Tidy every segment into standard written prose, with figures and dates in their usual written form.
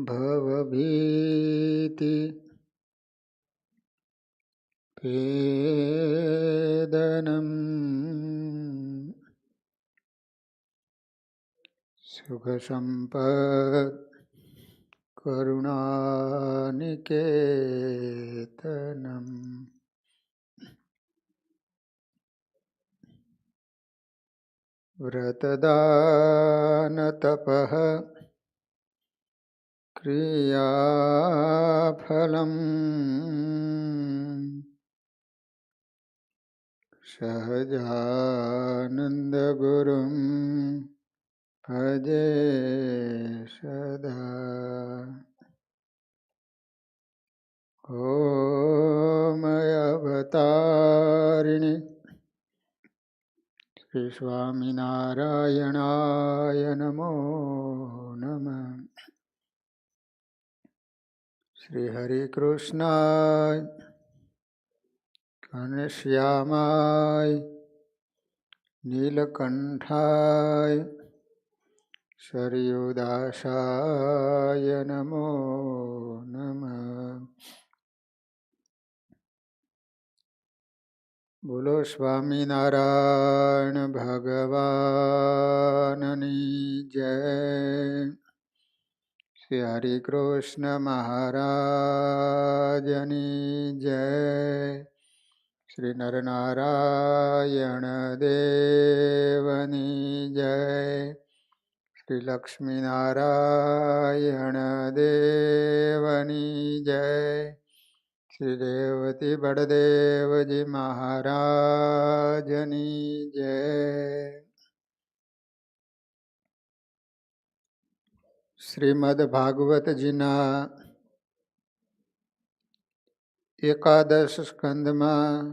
भवभीति पेदनम् सुखसम्पत् करुणानिकेतनम् व्रतदानतपः क्रियाफलम् सहजानन्दगुरुं भजे सदा। ॐ अवतारिणि श्री स्वामिनारायणाय नमो नमः। श्री हरि कृष्णाय घनश्यामाय नीलकंठाय सरयुदासाय नमो नमः। बोलो स्वामिनारायण भगवाननी जय। श्री हरि कृष्ण महाराजनी जय। श्री नरनारायण देवनी जय। श्री लक्ष्मी नारायण देवनी जय। श्री देवती बड़देव जी महाराजनी जय। श्रीमद् भागवत जीना एकादश स्कंदમાં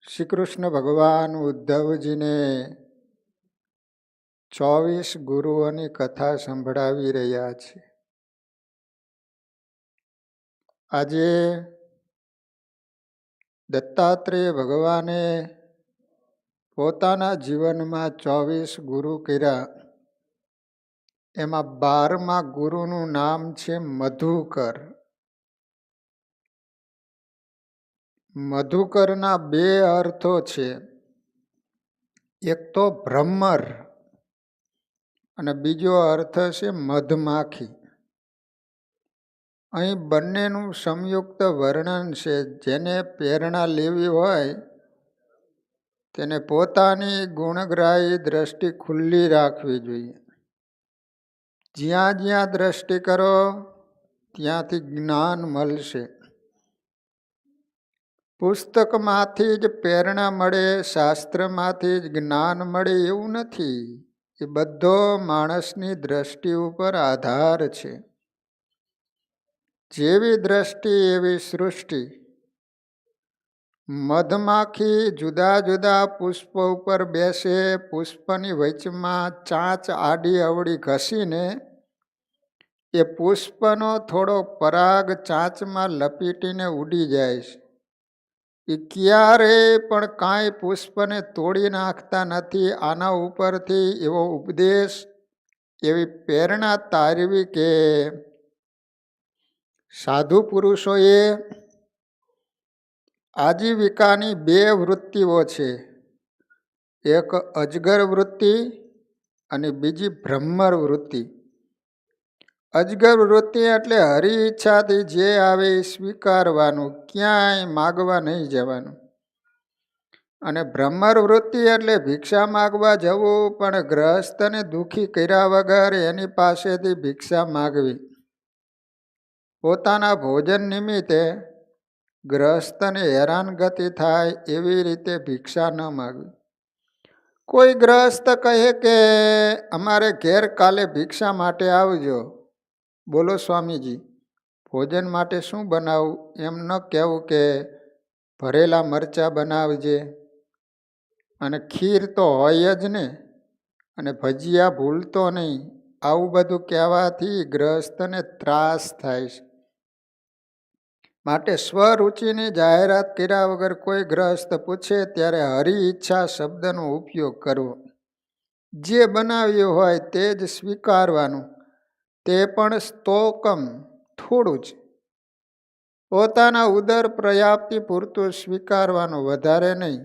શ્રી કૃષ્ણ ભગવાન ઉદ્ધવજીને 24 ગુરુઓની કથા સંભળાવી રહ્યા છે. આજે દત્તાત્રેય ભગવાને પોતાના જીવનમાં 24 ગુરુ કર્યા. એમાં 12મા ગુરુનું નામ છે મધુકર. મધુકરના 2 અર્થો છે. એક તો ભ્રમર અને બીજો અર્થ છે મધમાખી. અહીં બંનેનું સંયુક્ત વર્ણન છે. જેને પ્રેરણા લેવી હોય તેને પોતાની ગુણગ્રાહી દ્રષ્ટિ ખુલ્લી રાખવી જોઈએ. જ્યાં જ્યાં દ્રષ્ટિ કરો ત્યાંથી જ્ઞાન મળશે. પુસ્તકમાંથી જ પ્રેરણા મળે, શાસ્ત્રમાંથી જ જ્ઞાન મળે એવું નથી. એ બધો માણસની દ્રષ્ટિ ઉપર આધાર છે. જેવી દ્રષ્ટિ એવી સૃષ્ટિ. મધમાખી જુદા જુદા પુષ્પ ઉપર બેસે, પુષ્પની વચમાં ચાંચ આડી અવળી ઘસીને એ પુષ્પનો થોડો પરાગ ચાંચમાં લપીટીને ઉડી જાય છે. એ ક્યારેય પણ કાંઈ પુષ્પને તોડી નાખતા નથી. આના ઉપરથી એવો ઉપદેશ, એવી પ્રેરણા તારવી કે સાધુ પુરુષોએ આજીવિકાની 2 વૃત્તિઓ છે. એક અજગર વૃત્તિ અને બીજી ભ્રમર વૃત્તિ. અજગર વૃત્તિ એટલે હરી ઈચ્છાથી જે આવે એ સ્વીકારવાનું, ક્યાંય માગવા નહીં જવાનું. અને ભ્રમર વૃત્તિ એટલે ભિક્ષા માગવા જવું, પણ ગ્રહસ્થને દુઃખી કર્યા વગર એની પાસેથી ભિક્ષા માગવી. પોતાના ભોજન નિમિત્તે ગ્રહસ્થને હેરાનગતિ થાય એવી રીતે ભિક્ષા ન માગવી. કોઈ ગ્રહસ્થ કહે કે અમારે ઘેર કાલે ભિક્ષા માટે આવજો. બોલો સ્વામીજી, ભોજન માટે શું બનાવું? એમ ન કહેવું કે ભરેલા મરચાં બનાવજે અને ખીર તો હોય જ ને, અને ભજીયા ભૂલતો નહીં. આવું બધું કહેવાથી ગ્રહસ્થને ત્રાસ થાય છે. માટે સ્વરુચિની જાહેરાત કર્યા વગર કોઈ ગ્રહસ્થ પૂછે ત્યારે હરિ ઈચ્છા શબ્દનો ઉપયોગ કરવો. જે બનાવ્યું હોય તે જ સ્વીકારવાનું, તે પણ સ્તોકમ થોડું જ. પોતાના ઉદર પર્યાપ્તિ પૂરતું સ્વીકારવાનું, વધારે નહીં.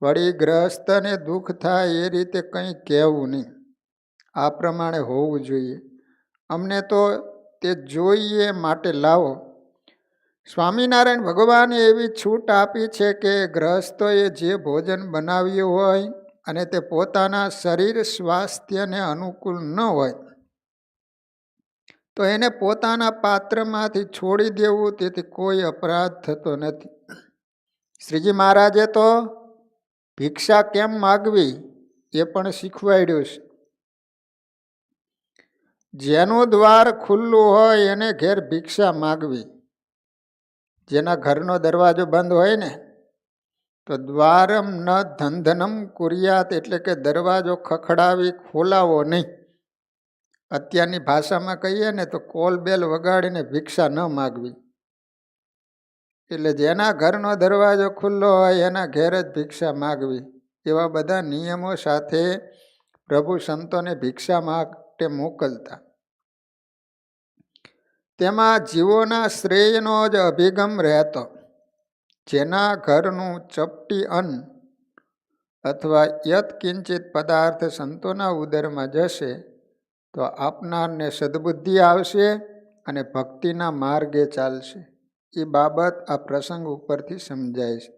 વળી ગ્રહસ્થને દુઃખ થાય એ રીતે કંઈ કહેવું નહીં. આ પ્રમાણે હોવું જોઈએ. અમને તો તે જોઈએ માટે લાવો. સ્વામિનારાયણ ભગવાને એવી છૂટ આપી છે કે ગ્રહસ્થોએ જે ભોજન બનાવ્યું હોય અને તે પોતાના શરીર સ્વાસ્થ્યને અનુકૂળ ન હોય તો એને પોતાના પાત્રમાંથી છોડી દેવું, તેથી કોઈ અપરાધ થતો નથી. શ્રીજી મહારાજે તો ભિક્ષા કેમ માગવી એ પણ શીખવાડ્યું છે. જેનું દ્વાર ખુલ્લું હોય એને ઘેર ભિક્ષા માગવી. જેના ઘરનો દરવાજો બંધ હોય ને તો દ્વારમ ન ધંધનમ કુર્યાત, એટલે કે દરવાજો ખખડાવી ખોલાવો નહીં. અત્યારની ભાષામાં કહીએ ને તો કોલ બેલ વગાડીને ભિક્ષા ન માગવી. એટલે જેના ઘરનો દરવાજો ખુલ્લો હોય એના ઘેર જ ભિક્ષા માગવી. એવા બધા નિયમો સાથે પ્રભુ સંતોને ભિક્ષા માટે મોકલતા. તેમાં જીવોના શ્રેયનો જ અભિગમ રહેતો. જેના ઘરનું ચપટી અન્ન અથવા યત્કિંચિત પદાર્થ સંતોના ઉદરમાં જશે તો આપનારને સદબુદ્ધિ આવશે અને ભક્તિના માર્ગે ચાલશે. એ બાબત આ પ્રસંગ ઉપરથી સમજાય છે.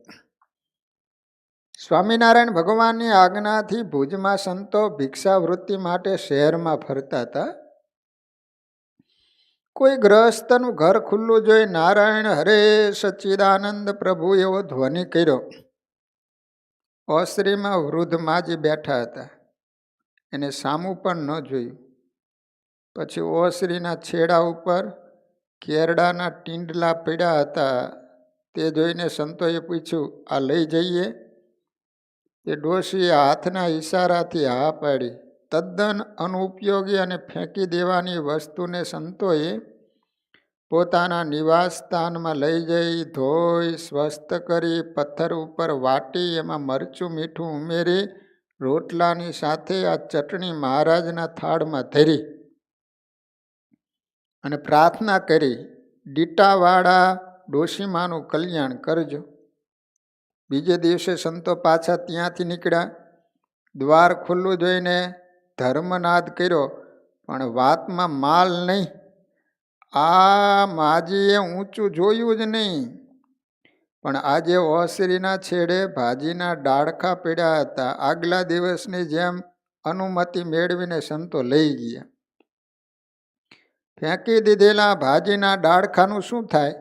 સ્વામિનારાયણ ભગવાનની આજ્ઞાથી ભુજમાં સંતો ભિક્ષાવૃત્તિ માટે શહેરમાં ફરતા હતા. કોઈ ગ્રહસ્થનું ઘર ખુલ્લું જોઈ નારાયણ હરે સચ્ચિદાનંદ પ્રભુ એવો ધ્વનિ કર્યો. ઓસરીમાં વૃદ્ધ માજી બેઠા હતા. એને સામું પણ ન જોયું. પછી ઓસરીના છેડા ઉપર કેરડાના ટીંડલા પડ્યા હતા. તે જોઈને સંતોએ પૂછ્યું, આ લઈ જઈએ? તે ડોશીએ હાથના ઈશારાથી હા પાડી. તદ્દન અનુપયોગી અને ફેંકી દેવાની વસ્તુને સંતોએ પોતાના નિવાસ સ્થાનમાં લઈ જઈ ધોઈ સ્વસ્થ કરી પથ્થર ઉપર વાટી એમાં મરચું મીઠું ઉમેરી રોટલાની સાથે આ ચટણી મહારાજના થાળમાં ધરી અને પ્રાર્થના કરી, ડીટાવાળા ડોશીમાનું કલ્યાણ કરજો. બીજે દિવસે સંતો પાછા ત્યાંથી નીકળ્યા. દ્વાર ખુલ્લું જોઈને ધર્મનાદ કર્યો, પણ વાતમાં માલ નહીં. આ માજીએ ઊંચું જોયું જ નહીં. પણ આજે ઓસરીના છેડે ભાજીના ડાળખા પડ્યા હતા. આગલા દિવસની જેમ અનુમતિ મેળવીને સંતો લઈ ગયા. ફેંકી દીધેલા ભાજીના ડાળખાનું શું થાય?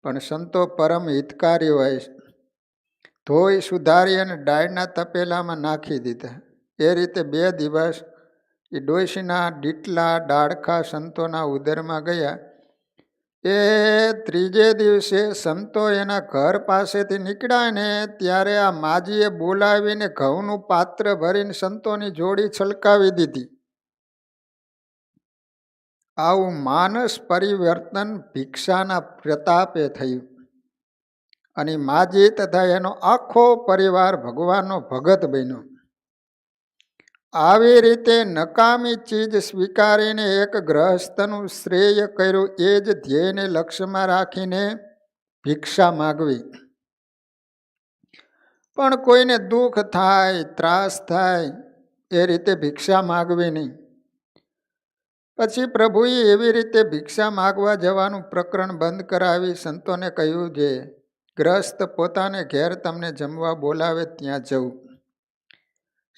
પણ સંતો પરમ હિતકારી હોય. ધોઈ સુધારી અને ડાળના તપેલામાં નાખી દીધા. એ રીતે 2 દિવસ એ ડોશીના ડીટલા ડાળખા સંતોના ઉદરમાં ગયા. એ ત્રીજે દિવસે સંતો એના ઘર પાસેથી નીકળ્યા ને ત્યારે આ માજીએ બોલાવીને ઘઉંનું પાત્ર ભરીને સંતોની જોડી છલકાવી દીધી. આવું માનસ પરિવર્તન ભિક્ષાના પ્રતાપે થયું અને માજી તથા એનો આખો પરિવાર ભગવાનનો ભગત બન્યો. આવી રીતે નકામી ચીજ સ્વીકારીને એક ગ્રહસ્થનું શ્રેય કર્યું એ જ ધ્યેયને લક્ષ્યમાં રાખીને ભિક્ષા માગવી. પણ કોઈને દુઃખ થાય, ત્રાસ થાય એ રીતે ભિક્ષા માગવી નહીં. પછી પ્રભુએ એવી રીતે ભિક્ષા માગવા જવાનું પ્રકરણ બંધ કરાવી સંતોને કહ્યું, જે ગ્રસ્ત પોતાને ઘેર તમને જમવા બોલાવે ત્યાં જવું.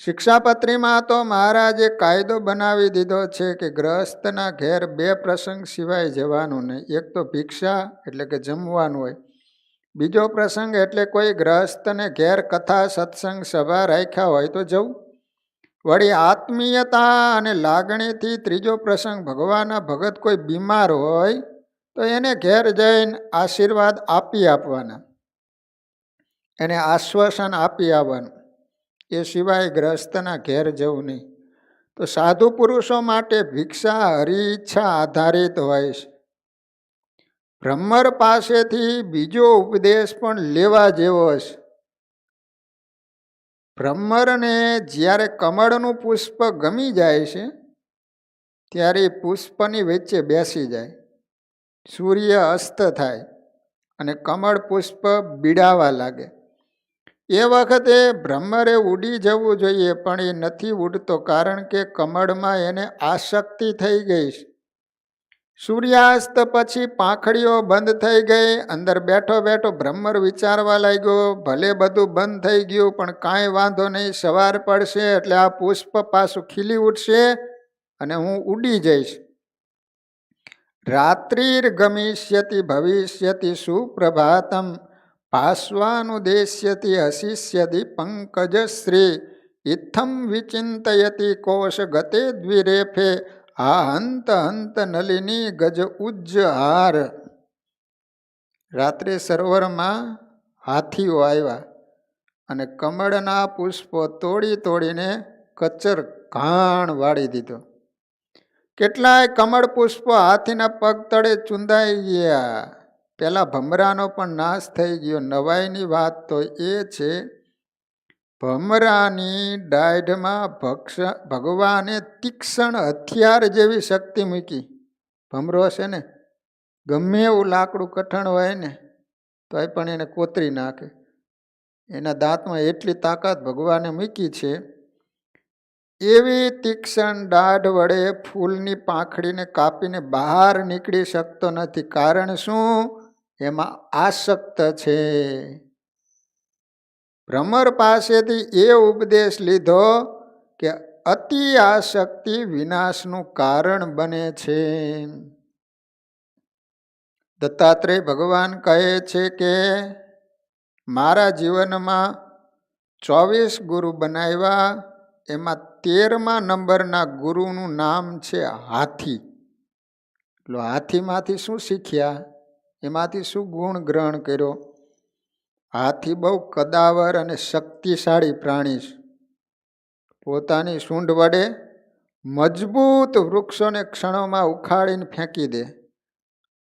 શિક્ષાપત્રીમાં તો મહારાજે કાયદો બનાવી દીધો છે કે ગ્રહસ્થના ઘેર 2 પ્રસંગ સિવાય જવાનું નહીં. એક તો ભિક્ષા એટલે કે જમવાનું હોય. બીજો પ્રસંગ એટલે કોઈ ગ્રહસ્થને ઘેર કથા સત્સંગ સભા રાખ્યા હોય તો જવું. વળી આત્મીયતા અને લાગણીથી ત્રીજો પ્રસંગ ભગવાનના ભગત કોઈ બીમાર હોય તો એને ઘેર જઈને આશીર્વાદ આપી આપવાના, એને આશ્વાસન આપી આવવાનું. એ સિવાય ગ્રહસ્થના ઘેર જવું નહીં. તો સાધુ પુરુષો માટે ભિક્ષા હરિઈચ્છા આધારિત હોય છે. બ્રહ્મર પાસેથી બીજો ઉપદેશ પણ લેવા જેવો છે. ભ્રમરને જ્યારે કમળનું પુષ્પ ગમી જાય છે ત્યારે એ પુષ્પની વચ્ચે બેસી જાય, સૂર્ય અસ્ત થાય અને કમળ પુષ્પ બીડાવા લાગે. એ વખતે ભ્રમરે ઉડી જવું જોઈએ, પણ એ નથી ઉડતો, કારણ કે કમળમાં એને આસક્તિ થઈ ગઈ છે. સૂર્યાસ્ત પછી પાંખડીઓ બંધ થઈ ગઈ. અંદર બેઠો બેઠો ભ્રમર વિચારવા લાગ્યો, ભલે બધું બંધ થઈ ગયું પણ કાંઈ વાંધો નહીં, સવાર પડશે એટલે આ પુષ્પ પાછું ખીલી ઉઠશે અને હું ઉડી જઈશ. રાત્રિર ગમિષ્યતિ ભવિષ્યતિ સુપ્રભાતમ ભાસ્વાનુદેશ્યતિ હસિષ્યતિ પંકજશ્રી ઇત્થમ વિચિંતયતિ કોશ ગતે દ્વિરેફે આ હંત હંત નલિની ગજ ઉજ્જહાર. રાત્રે સરોવરમાં હાથીઓ આવ્યા અને કમળના પુષ્પો તોડી તોડીને કચર ઘાણ વાળી દીધો. કેટલાય કમળ પુષ્પો હાથીના પગ તળે ચૂંદાઈ ગયા. પેલા ભમરાનો પણ નાશ થઈ ગયો. નવાઈની વાત તો એ છે, ભમરાની દાઢમાં ભગવાને તીક્ષ્ણ હથિયાર જેવી શક્તિ મૂકી. ભમરો છે ને, ગમે એવું લાકડું કઠણ હોય ને તોય પણ એને કોતરી નાખે. એના દાંતમાં એટલી તાકાત ભગવાને મૂકી છે. એવી તીક્ષ્ણ દાઢ વડે ફૂલની પાંખડીને કાપીને બહાર નીકળી શકતો નથી. કારણ શું? એમાં આસક્ત છે. ભ્રમર પાસેથી એ ઉપદેશ લીધો કે અતિ આસક્તિ વિનાશનું કારણ બને છે. દત્તાત્રેય ભગવાન કહે છે કે મારા જીવનમાં 24 ગુરુ બનાવ્યા, એમાં 13મા નંબરના ગુરુનું નામ છે હાથી. એટલે હાથીમાંથી શું શીખ્યા? એમાંથી શું ગુણ ગ્રહણ કર્યો? હાથી બહુ કદાવર અને શક્તિશાળી પ્રાણી છે. પોતાની સૂંઢ વડે મજબૂત વૃક્ષોને ક્ષણોમાં ઉખાડીને ફેંકી દે.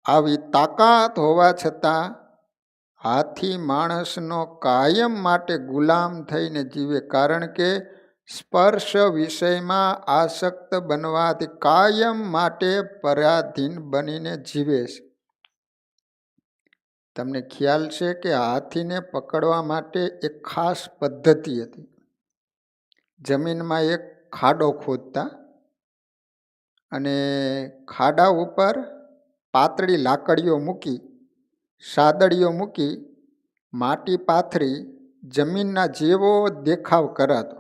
આવી તાકાત હોવા છતાં હાથી માણસનો કાયમ માટે ગુલામ થઈને જીવે. કારણ કે સ્પર્શ વિષયમાં આસક્ત બનવાથી કાયમ માટે પરાધીન બનીને જીવે છે. તમને ખ્યાલ છે કે હાથીને પકડવા માટે એક ખાસ પદ્ધતિ હતી. જમીનમાં એક ખાડો ખોદતા અને ખાડા ઉપર પાતળી લાકડીઓ મૂકી, સાદડીઓ મૂકી, માટી પાથરી જમીનના જેવો દેખાવ કરાતો.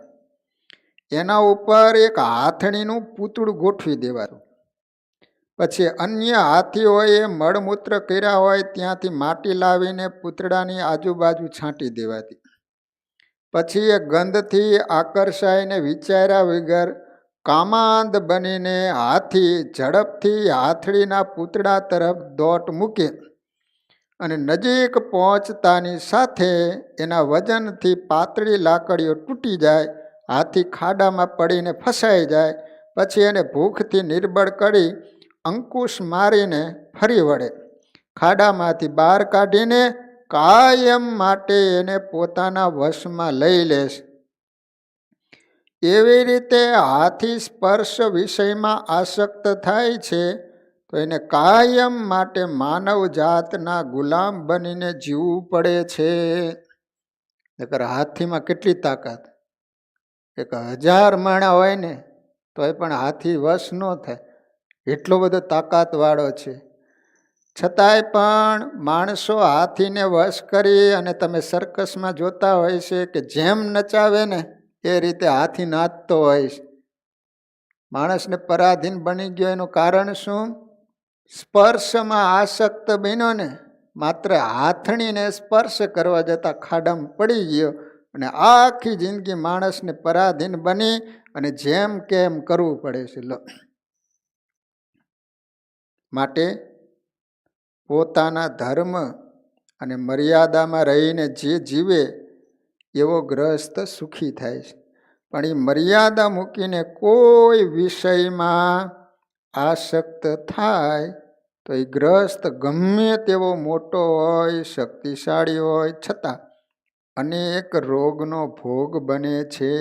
એના ઉપર એક હાથણીનું પૂતળું ગોઠવી દેવાનું. પછી અન્ય હાથીઓએ મળમૂત્ર કર્યા હોય ત્યાંથી માટી લાવીને પૂતળાની આજુબાજુ છાંટી દેવાતી. પછી એ ગંધથી આકર્ષાઈને વિચાર્યા વગર કામાંદ બનીને હાથી ઝડપથી હાથડીના પૂતળા તરફ દોટ મૂકે અને નજીક પહોંચતાની સાથે એના વજનથી પાતળી લાકડીઓ તૂટી જાય. હાથી ખાડામાં પડીને ફસાઈ જાય. પછી એને ભૂખથી નિર્બળ કરી અંકુશ મારીને ફરી વળે. ખાડામાંથી બહાર કાઢીને કાયમ માટે એને પોતાના વશમાં લઈ લેશે. એવી રીતે હાથી સ્પર્શ વિષયમાં આસક્ત થાય છે તો એને કાયમ માટે માનવ જાતના ગુલામ બનીને જીવવું પડે છે. નકર હાથીમાં કેટલી તાકાત! 1000 માણા હોય ને તોય પણ હાથી વશ ન થાય, એટલો બધો તાકાતવાળો છે. છતાંય પણ માણસો હાથીને વશ કરી, અને તમે સર્કસમાં જોતા હોય છે કે જેમ નચાવે ને એ રીતે હાથી નાચતો હોય છે. માણસને પરાધીન બની ગયો. એનું કારણ શું? સ્પર્શમાં આસક્ત બન્યો ને, માત્ર હાથણીને સ્પર્શ કરવા જતા ખાડામાં પડી ગયો અને આખી જિંદગી માણસને પરાધીન બની અને જેમ કેમ કરવું પડે છે. માટે પોતાના ધર્મ અને મર્યાદામાં રહીને જે જીવે એવો ગ્રસ્ત સુખી થાય છે. પણ એ મર્યાદા મૂકીને કોઈ વિષયમાં આસક્ત થાય તો એ ગ્રસ્ત ગમે તેવો મોટો હોય, શક્તિશાળી હોય, છતાં અનેક રોગનો ભોગ બને છે.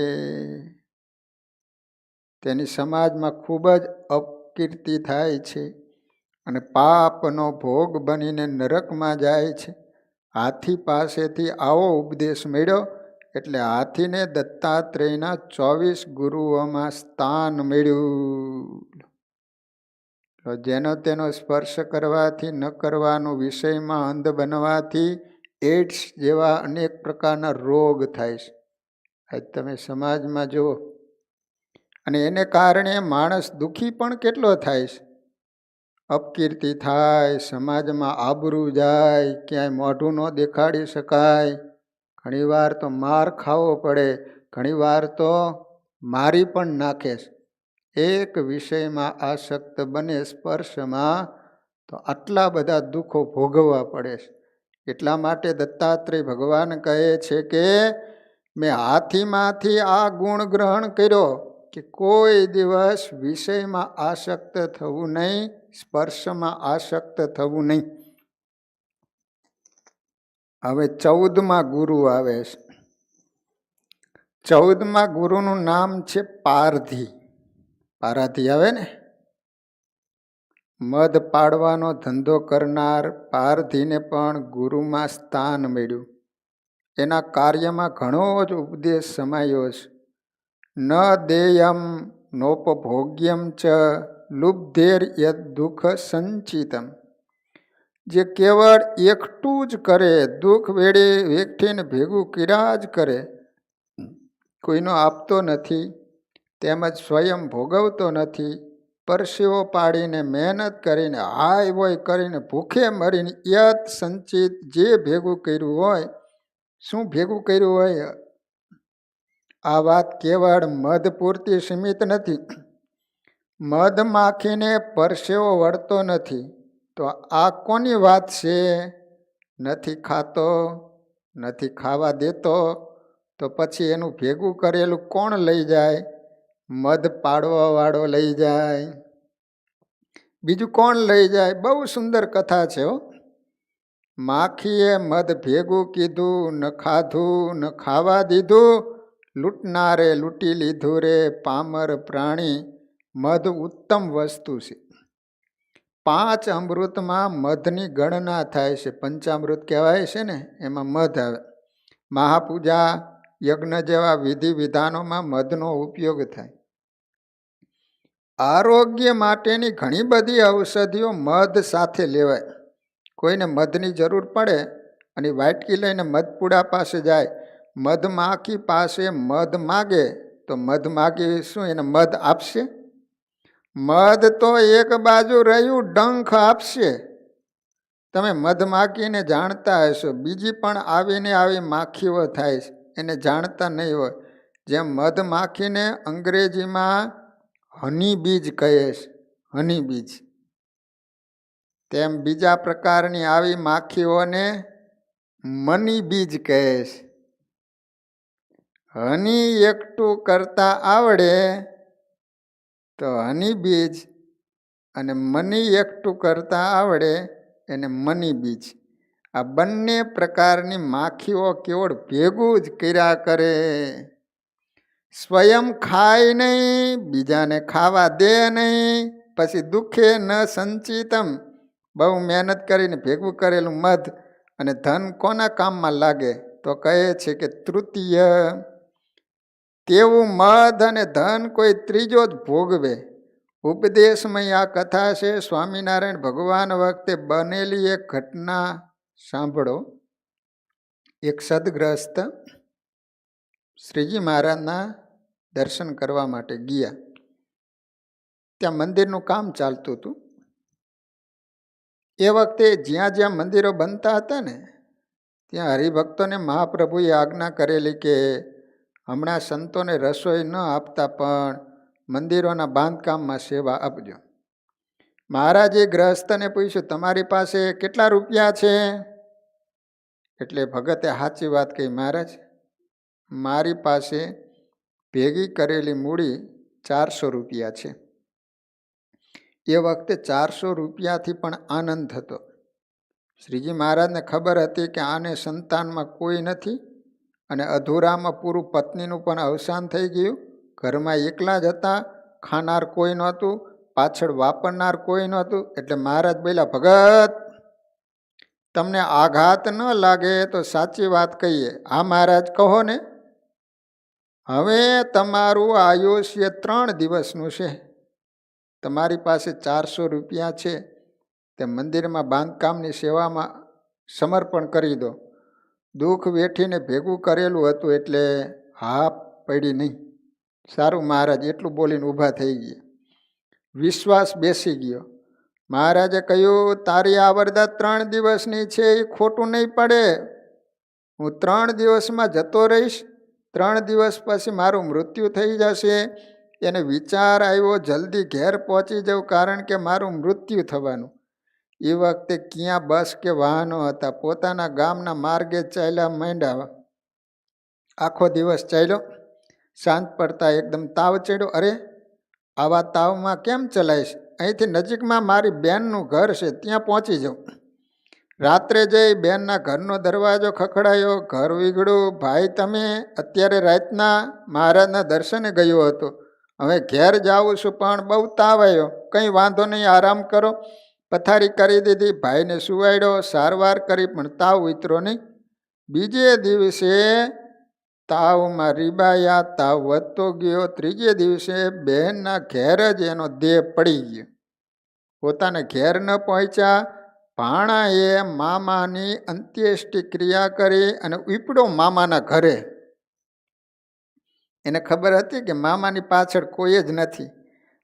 તેની સમાજમાં ખૂબ જ અપકીર્તિ થાય છે અને પાપનો ભોગ બનીને નરકમાં જાય છે. હાથી પાસેથી આવો ઉપદેશ મળ્યો એટલે હાથીને દત્તાત્રેયના 24 ગુરુઓમાં સ્થાન મળ્યું. જેનો તેનો સ્પર્શ કરવાથી, ન કરવાનો વિષયમાં અંધ બનવાથી એડ્સ જેવા અનેક પ્રકારના રોગ થાય છે. આજ તમે સમાજમાં જુઓ, અને એને કારણે માણસ દુઃખી પણ કેટલો થાય છે. અપકીર્તિ થાય, સમાજમાં આબરૂ જાય, ક્યાંય મોઢું ન દેખાડી શકાય, ઘણીવાર તો માર ખાવો પડે, ઘણીવાર તો મારી પણ નાખે છે. એક વિષયમાં આસક્ત બને સ્પર્શમાં તો આટલા બધા દુઃખો ભોગવવા પડે છે. એટલા માટે દત્તાત્રેય ભગવાન કહે છે કે મેં હાથીમાંથી આ ગુણ ગ્રહણ કર્યો કે કોઈ દિવસ વિષયમાં આસક્ત થવું નહીં, સ્પર્શમાં આસક્ત થવું નહીં. હવે 14મા ગુરુ આવે છે. 14મા ગુરુનું નામ છે પારધી. પારાધી આવે ને, મધ પાડવાનો ધંધો કરનાર પારધીને પણ ગુરુમાં સ્થાન મળ્યું. એના કાર્યમાં ઘણો જ ઉપદેશ સમાયો છે. ન દેયમ નોપભોગ્યમ ચ લુબ્ધેર યદ દુઃખ સંચિતમ. જે કેવળ એકઠું જ કરે, દુઃખ વેળે વેઠીને ભેગું કર્યા જ કરે, કોઈનો આપતો નથી, તેમજ સ્વયં ભોગવતો નથી, પરસેવો પાડીને મહેનત કરીને હાય હોય કરીને ભૂખે મરીને યત સંચિત જે ભેગું કર્યું હોય, શું ભેગું કર્યું હોય, આ વાત કેવળ મધ પૂરતી સીમિત નથી. મધ માખીને પરસેવો વળતો નથી તો આ કોની વાત છે? નથી ખાતો, નથી ખાવા દેતો, તો પછી એનું ભેગું કરેલું કોણ લઈ જાય? મધ પાડવા વાળો લઈ જાય, બીજું કોણ લઈ જાય? બહુ સુંદર કથા છે હો. માખીએ મધ ભેગું કીધું, ન ખાધું ન ખાવા દીધું, લૂંટનારે લૂંટી લીધું રે પામર પ્રાણી. મધ ઉત્તમ વસ્તુ છે. 5 અમૃતમાં મધની ગણના થાય છે. પંચામૃત કહેવાય છે ને, એમાં મધ આવે. મહાપૂજા, યજ્ઞ જેવા વિધિ વિધાનોમાં મધનો ઉપયોગ થાય. આરોગ્ય માટેની ઘણી બધી ઔષધિઓ મધ સાથે લેવાય. કોઈને મધની જરૂર પડે અને વાટકી લઈને મધપુડા પાસે જાય, મધમાખી પાસે મધ માગે તો મધમાખી શું એને મધ આપશે? મધ તો એક બાજુ રહ્યું ડંખ આપશે. તમે મધમાખીને જાણતા હશો, બીજી પણ આવીને આવી માખીઓ થાય છે, એને જાણતા નહીં હોય. જેમ મધમાખીને અંગ્રેજીમાં હની બીજ કહે છે, હની બીજ, તેમ બીજા પ્રકારની આવી માખીઓને મની બીજ કહે છે. હની એકઠું કરતા આવડે તો હની બીજ, અને મની એકઠું કરતા આવડે એને મની બીજ. આ બંને પ્રકારની માખીઓ કેવળ ભેગું જ કર્યા કરે. સ્વયં ખાય નહીં, બીજાને ખાવા દે નહીં, પછી દુઃખે ન સંચિતમ. બહુ મહેનત કરીને ભેગું કરેલું મધ અને ધન કોના કામમાં લાગે? તો કહે છે કે તૃતીય. તેવું મધ અને ધન કોઈ ત્રીજો જ ભોગવે. ઉપદેશમય આ કથા છે. સ્વામિનારાયણ ભગવાન વખતે બનેલી એક ઘટના સાંભળો. એક સદગ્રસ્ત શ્રીજી મહારાજના દર્શન કરવા માટે ગયા. ત્યાં મંદિરનું કામ ચાલતું હતું. એ વખતે જ્યાં જ્યાં મંદિરો બનતા હતા ને, ત્યાં હરિભક્તોને મહાપ્રભુએ આજ્ઞા કરેલી કે હમણાં સંતોને રસોઈ ન આપતા પણ મંદિરોના બાંધકામમાં સેવા આપજો. મહારાજે ગ્રહસ્થને પૂછ્યું, તમારી પાસે કેટલા રૂપિયા છે? એટલે ભગતે સાચી વાત કહી, મહારાજ મારી પાસે ભેગી કરેલી મૂડી 400 રૂપિયા છે. એ વખતે 400 રૂપિયાથી પણ આનંદ થતો. શ્રીજી મહારાજને ખબર હતી કે આને સંતાનમાં કોઈ નથી અને અધૂરામાં પૂરું પત્નીનું પણ અવસાન થઈ ગયું. ઘરમાં એકલા જ હતા, ખાનાર કોઈ નહોતું, પાછળ વાપરનાર કોઈ નહોતું. એટલે મહારાજ બોલ્યા, ભગત તમને આઘાત ન લાગે તો સાચી વાત કહીએ. હા મહારાજ કહો ને. હવે તમારું આયુષ્ય 3 દિવસનું છે. તમારી પાસે 400 રૂપિયા છે, તે મંદિરમાં બાંધકામની સેવામાં સમર્પણ કરી દો. દુઃખ વેઠીને ભેગું કરેલું હતું એટલે હા પડી નહીં. સારું મહારાજ, એટલું બોલીને ઊભા થઈ ગયા. વિશ્વાસ બેસી ગયો. મહારાજે કહ્યું, તારી આ વરદાત 3 દિવસની છે, એ ખોટું નહીં પડે. હું 3 દિવસમાં જતો રહીશ. 3 દિવસ પછી મારું મૃત્યુ થઈ જશે. એને વિચાર આવ્યો, જલ્દી ઘેર પહોંચી જાઉં, કારણ કે મારું મૃત્યુ થવાનું. એ વખતે ક્યાં બસ કે વાહનો હતા. પોતાના ગામના માર્ગે ચાલ્યા માંડ્યા. આખો દિવસ ચાલ્યો. સાંજ પડતા એકદમ તાવ ચડ્યો. અરે આવા તાવમાં કેમ ચલાવીશ? અહીંથી નજીકમાં મારી બેનનું ઘર છે, ત્યાં પહોંચી જાઉં. રાત્રે જઈ બેનના ઘરનો દરવાજો ખખડાયો. ઘર વીગળ્યું. ભાઈ તમે અત્યારે રાતના મહારાજના દર્શને ગયો હતો, હવે ઘેર જાઉં છું, પણ બહુ તાવ આવ્યો. કંઈ વાંધો નહીં, આરામ કરો. પથારી કરી દીધી. ભાઈને સુવાડ્યો, સારવાર કરી, પણ તાવ ઉતરો નહીં. બીજે દિવસે તાવમાં રીબાયા, તાવ વધતો ગયો. ત્રીજે દિવસે બહેનના ઘેર જ એનો દેહ પડી ગયો. પોતાને ઘેર ન પહોંચ્યા. ભાણાએ મામાની અંત્યેષ્ટિ ક્રિયા કરી અને ઉપડો મામાના ઘરે. એને ખબર હતી કે મામાની પાછળ કોઈ જ નથી.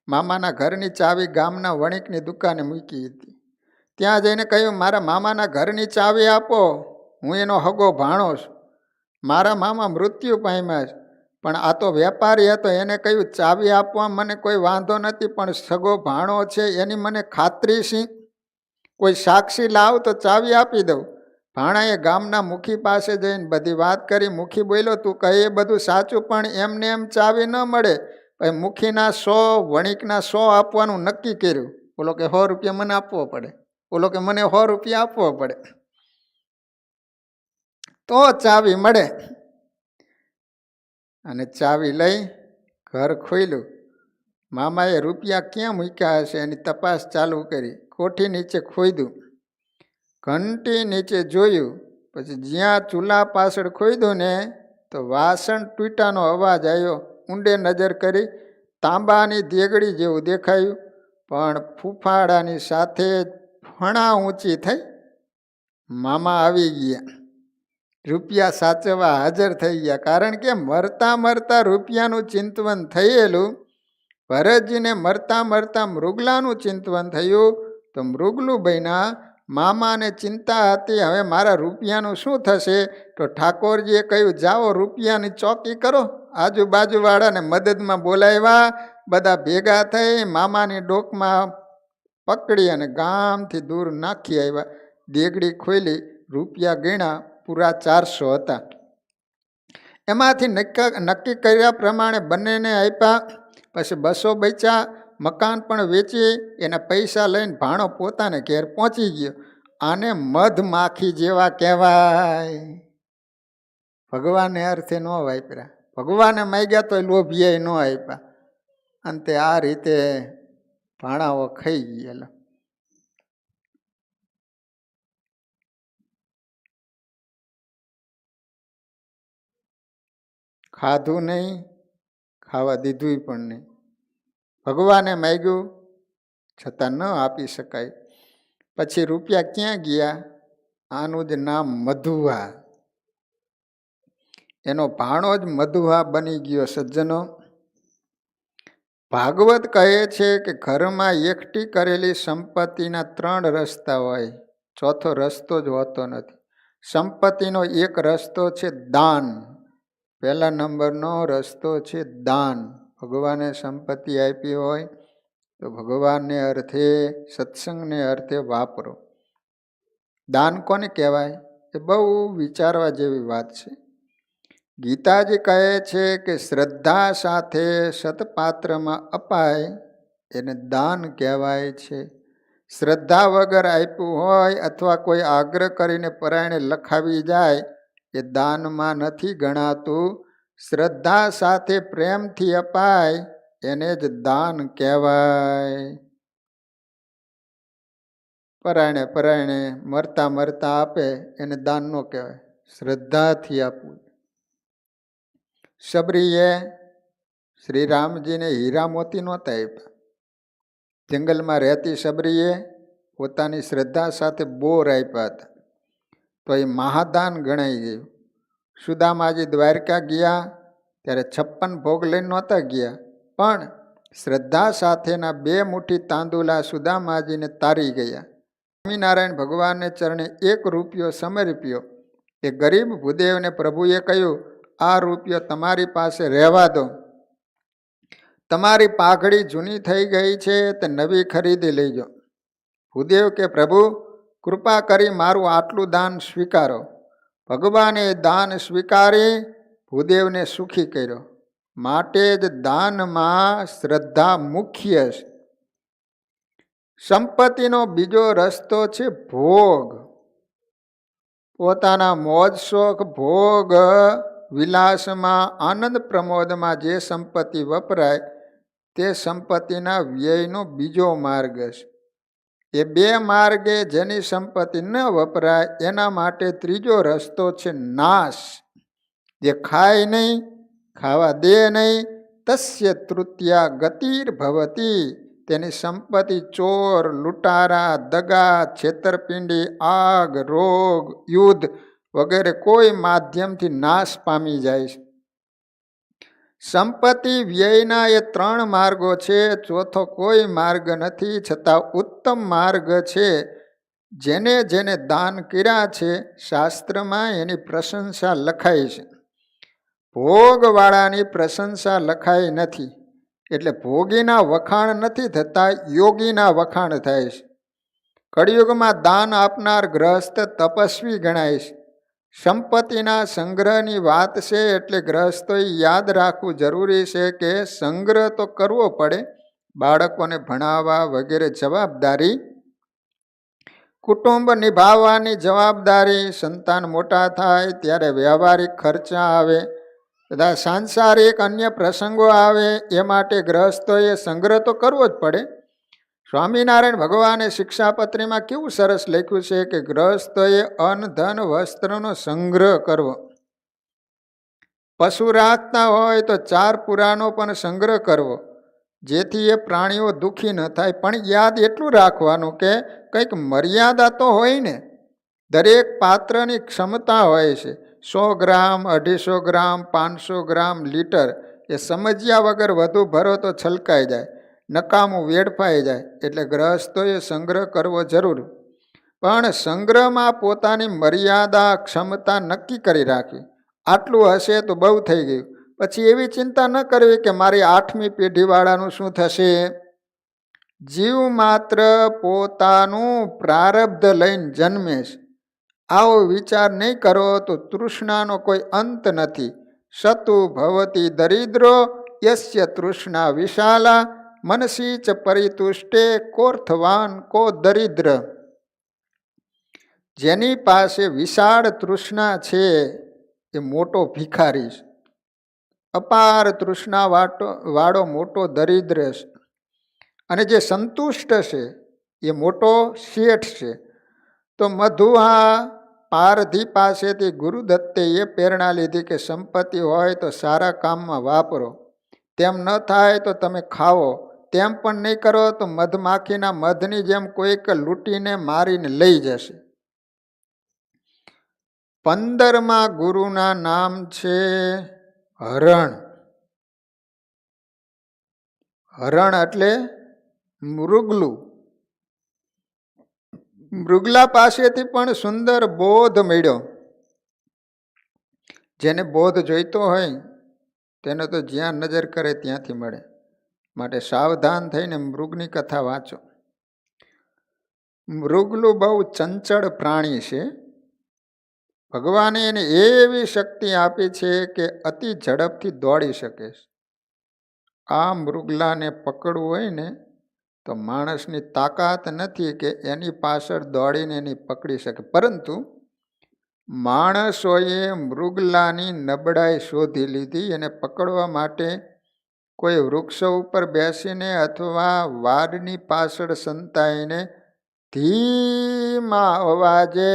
મામાના ઘરની ચાવી ગામના વણિકની દુકાને મૂકી હતી. ત્યાં જઈને કહ્યું, મારા મામાના ઘરની ચાવી આપો, હું એનો હગો ભાણો છું. મારા મામા મૃત્યુ પામ્યા છે, પણ આ તો વેપારી હતો. એને કહ્યું, ચાવી આપવા મને કોઈ વાંધો નથી, પણ સગો ભાણો છે એની મને ખાતરી છે. કોઈ સાક્ષી લાવ તો ચાવી આપી દઉં. ભાણાએ ગામના મુખી પાસે જઈને બધી વાત કરી. મુખી બોલ્યો, તું કહે એ બધું સાચું, પણ એમને એમ ચાવી ન મળે. પછી મુખીના 100, વણિકના 100 આપવાનું નક્કી કર્યું. બોલો કે 100 રૂપિયા મને આપવો પડે. બોલો કે મને 100 રૂપિયા આપવો પડે તો ચાવી મળે. અને ચાવી લઈ ઘર ખોલ્યું. મામાએ રૂપિયા ક્યાં મૂક્યા હશે એની તપાસ ચાલુ કરી. કોઠી નીચે ખોદ્યું, ઘંટી નીચે જોયું. પછી જ્યાં ચૂલા પાછળ ખોદ્યું ને, તો વાસણ તૂટ્યાનો અવાજ આવ્યો. ઊંડે નજર કરી, તાંબાની દેગડી જેવું દેખાયું, પણ ફૂફાડાની સાથે ફણા ઊંચી થઈ. મામા આવી ગયા. રૂપિયા સાચવવા હાજર થઈ ગયા. કારણ કે મરતા મરતા રૂપિયાનું ચિંતવન થયેલું. ભરતજીને મરતા મરતા મૃગલાનું ચિંતવન થયું, તો મૃગલું બન્યા. મામાને ચિંતા હતી, હવે મારા રૂપિયાનું શું થશે? તો ઠાકોરજીએ કહ્યું, જાઓ રૂપિયાની ચોકી કરો. આજુબાજુવાળાને મદદમાં બોલાવ્યા. બધા ભેગા થઈ મામાની ડોકમાં પકડી અને ગામથી દૂર નાખી આવ્યા. દેગડી ખોલી, રૂપિયા ગણ્યા, પૂરા 400 હતા. એમાંથી નક્કી કર્યા પ્રમાણે બંનેને આપ્યા. પછી 200 બચ્યા. મકાન પણ વેચી એના પૈસા લઈને ભાણો પોતાને ઘેર પહોંચી ગયો. આને મધમાખી જેવા કહેવાય. ભગવાને અર્થે ન વાપર્યા. ભગવાને માગ્યા તો લોભિયાએ ન આપ્યા. અંતે આ રીતે ભાણાઓ ખાઈ ગયેલા. ખાધું નહીં, ખાવા દીધું પણ નહીં. ભગવાને માગ્યું છતાં ન આપી શકાય. પછી રૂપિયા ક્યાં ગયા? આનું જ નામ મધુવા. એનો ભાણો જ મધુવા બની ગયો. સજ્જનો, ભાગવત કહે છે કે ઘરમાં એકઠી કરેલી સંપત્તિના 3 રસ્તા હોય, ચોથો રસ્તો જ હોતો નથી. સંપત્તિનો એક રસ્તો છે દાન. પહેલા નંબરનો રસ્તો છે દાન. ભગવાને સંપત્તિ આપી હોય તો ભગવાનને અર્થે, સત્સંગને અર્થે વાપરો. દાન કોને કહેવાય? એ બહુ વિચારવા જેવી વાત છે. ગીતાજી કહે છે કે શ્રદ્ધા સાથે સત્પાત્રમાં અપાય એને દાન કહેવાય છે. શ્રદ્ધા વગર આપ્યું હોય અથવા કોઈ આગ્રહ કરીને પરાયણે લખાવી જાય એ દાનમાં નથી ગણાતું. શ્રદ્ધા સાથે પ્રેમથી અપાય એને જ દાન કહેવાય. પરાયણે મરતા મરતા આપે એને દાન ન કહેવાય, શ્રદ્ધાથી આપવું. શબરીએ શ્રી રામજીને હીરા મોતી નહોતા આપ્યા. જંગલમાં રહેતી શબરીએ પોતાની શ્રદ્ધા સાથે બોર આપ્યા હતા, તો એ મહાદાન ગણાઈ ગયું. સુદામાજી દ્વારકા ગયા ત્યારે 56 ભોગ લઈને નહોતા ગયા, પણ શ્રદ્ધા સાથેના 2 મુઠ્ઠી તાંદુલા સુદામાજીને તારી ગયા. સ્વામિનારાયણ ભગવાનને ચરણે 1 રૂપિયો સમર્પ્યો. એ ગરીબ ભૂદેવને પ્રભુએ કહ્યું, આ રૂપિયો તમારી પાસે રહેવા દો. તમારી પાઘડી જૂની થઈ ગઈ છે તે નવી ખરીદી લેજો. ભૂદેવ કે પ્રભુ કૃપા કરી મારું આટલું દાન સ્વીકારો. ભગવાને દાન સ્વીકારી ભૂદેવને સુખી કર્યો. માટે જ દાનમાં શ્રદ્ધા મુખ્ય છે. સંપત્તિનો બીજો રસ્તો છે ભોગ. પોતાના મોજ શોખ ભોગ વિલાસમાં આનંદ પ્રમોદમાં જે સંપત્તિ વપરાય તે સંપત્તિના વ્યયનો બીજો માર્ગ છે. એ 2 માર્ગે જેની સંપત્તિ ન વપરાય એના માટે ત્રીજો રસ્તો છે નાશ. જે ખાય નહીં, ખાવા દે નહીં, તસ્ય તૃતીયા ગતિર્ભવતી. તેની સંપત્તિ ચોર, લૂંટારા, દગા, છેતરપિંડી, આગ, રોગ, યુદ્ધ વગેરે કોઈ માધ્યમથી નાશ પામી જાય છે. સંપત્તિ વ્યયના એ 3 માર્ગો છે. ચોથો કોઈ માર્ગ નથી, છતાં ઉત્તમ માર્ગ છે. જેને જેને દાન કર્યા છે શાસ્ત્રમાં એની પ્રશંસા લખાઈ છે. ભોગવાળાની પ્રશંસા લખાઈ નથી. એટલે ભોગીના વખાણ નથી થતા, યોગીના વખાણ થાય છે. કળિયુગમાં દાન આપનાર ગ્રહસ્થ તપસ્વી ગણાય છે. સંપત્તિના સંગ્રહની વાત છે એટલે ગ્રહસ્થોએ યાદ રાખવું જરૂરી છે કે સંગ્રહ તો કરવો પડે. બાળકોને ભણાવવા વગેરે જવાબદારી, કુટુંબ નિભાવવાની જવાબદારી, સંતાન મોટા થાય ત્યારે વ્યવહારિક ખર્ચા આવે, બધા સાંસારિક અન્ય પ્રસંગો આવે. એ માટે ગ્રહસ્થોએ સંગ્રહ તો કરવો જ પડે. સ્વામિનારાયણ ભગવાને શિક્ષાપત્રીમાં કેવું સરસ લખ્યું છે કે ગ્રહસ્થોએ અન્ન ધન વસ્ત્રનો સંગ્રહ કરવો. પશુ રાખતા હોય તો 4 પુરાનો પણ સંગ્રહ કરવો, જેથી એ પ્રાણીઓ દુઃખી ન થાય. પણ યાદ એટલું રાખવાનું કે કંઈક મર્યાદા તો હોય ને. દરેક પાત્રની ક્ષમતા હોય છે. 100 ગ્રામ, 250 ગ્રામ, 500 ગ્રામ, લીટર એ સમજ્યા વગર વધુ ભરો તો છલકાઈ જાય, નકામું વેડફાઈ જાય. એટલે ગ્રહસ્થોએ સંગ્રહ કરવો જરૂર. પણ સંગ્રહમાં પોતાની મર્યાદા ક્ષમતા નક્કી કરી રાખવી. આટલું હશે તો બહુ થઈ ગયું. પછી એવી ચિંતા ન કરવી કે મારી 8મી પેઢીવાળાનું શું થશે. જીવ માત્ર પોતાનું પ્રારબ્ધ લઈને જન્મે છે. આવો વિચાર નહીં કરો તો તૃષ્ણાનો કોઈ અંત નથી. સતુ ભવતી દરિદ્રો યસ્ય તૃષ્ણા વિશાલા મનસી ચ પરિતુષ્ટે કોર્થવાન કો દરિદ્ર. જેની પાસે વિશાળ તૃષ્ણા છે એ મોટો ભિખારી છે. અપાર તૃષ્ણા વાળો મોટો દરિદ્ર છે. અને જે સંતુષ્ટ છે એ મોટો શેઠ છે. તો મધુહા પારધી પાસેથી ગુરુદત્તે એ પ્રેરણા લીધી કે સંપત્તિ હોય તો સારા કામમાં વાપરો. તેમ ન થાય તો તમે ખાઓ. તેમ પણ નહીં કરો તો મધમાખીના મધની જેમ કોઈક લૂંટીને મારીને લઈ જશે. 15મા ગુરુના નામ છે હરણ. હરણ એટલે મૃગલું. મૃગલા પાસેથી પણ સુંદર બોધ મળ્યો. જેને બોધ જોઈતો હોય તેને તો જ્યાં નજર કરે ત્યાંથી મળે. માટે સાવધાન થઈને મૃગની કથા વાંચો. મૃગલું બહુ ચંચળ પ્રાણી છે. ભગવાને એને એવી શક્તિ આપી છે કે અતિ ઝડપથી દોડી શકે છે. આ મૃગલાને પકડવું હોય ને તો માણસની તાકાત નથી કે એની પાછળ દોડીને એની પકડી શકે. પરંતુ માણસોએ મૃગલાની નબળાઈ શોધી લીધી અને પકડવા માટે કોઈ વૃક્ષો ઉપર બેસીને અથવા વાડની પાછળ સંતાઈને ધીમા અવાજે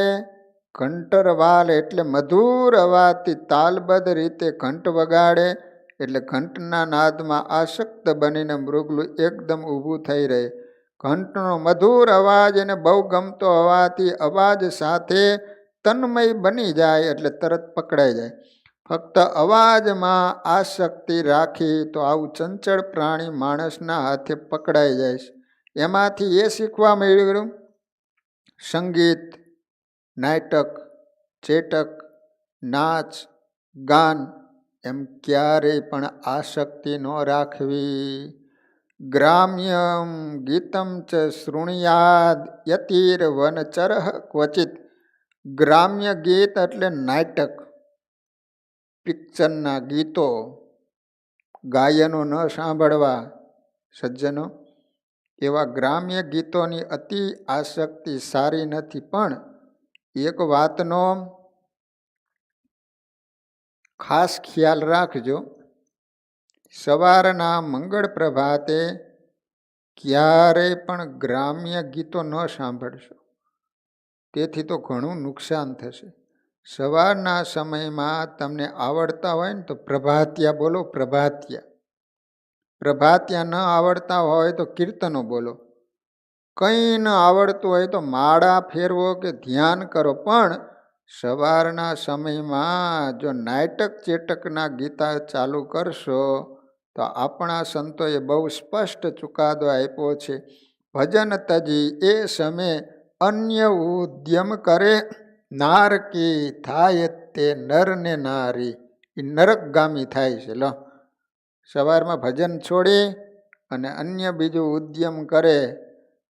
ઘંટરવાલ એટલે મધુર અવાજથી તાલબદ્ધ રીતે ઘંટ વગાડે એટલે ઘંટના નાદમાં આસક્ત બનીને મૃગલું એકદમ ઊભું થઈ રહે. ઘંટનો મધુર અવાજ એને બહુ ગમતો હોવાથી અવાજ સાથે તન્મય બની જાય એટલે તરત પકડાઈ જાય. ફક્ત અવાજમાં આસક્તિ રાખી તો આવું ચંચળ પ્રાણી માણસના હાથે પકડાઈ જાય છે. એમાંથી એ શીખવા મળ્યું સંગીત, નાટક, ચેટક, નાચ, ગાન એમ ક્યારેય પણ આસક્તિ ન રાખવી. ગ્રામ્યમ ગીતમ ચ શૃણુયાદ યતિર વનચરઃ ક્વચિત. ગ્રામ્ય ગીત એટલે નાટક, પિક્ચરના ગીતો, ગાયનો ન સાંભળવા સજ્જનો. એવા ગ્રામ્ય ગીતોની અતિ આસક્તિ સારી નથી. પણ એક વાતનો ખાસ ખ્યાલ રાખજો, સવારના મંગળ પ્રભાતે ક્યારેય પણ ગ્રામ્ય ગીતો ન સાંભળશો. તેથી તો ઘણું નુકસાન થશે. સવારના સમયમાં તમને આવડતા હોય ને તો પ્રભાતિયા બોલો, પ્રભાતિયા. પ્રભાતિયા ન આવડતા હોય તો કીર્તનો બોલો. કંઈ ન આવડતું હોય તો માળા ફેરવો કે ધ્યાન કરો. પણ સવારના સમયમાં જો નાટક ચેટકના ગીતા ચાલુ કરશો તો આપણા સંતોએ બહુ સ્પષ્ટ ચુકાદો આપ્યો છે. ભજન તજી એ સમય અન્ય ઉદ્યમ કરે, નારકી થાય તે નર ને નારી. એ નરકગામી થાય છે. લો, સવારમાં ભજન છોડી અને અન્ય બીજું ઉદ્યમ કરે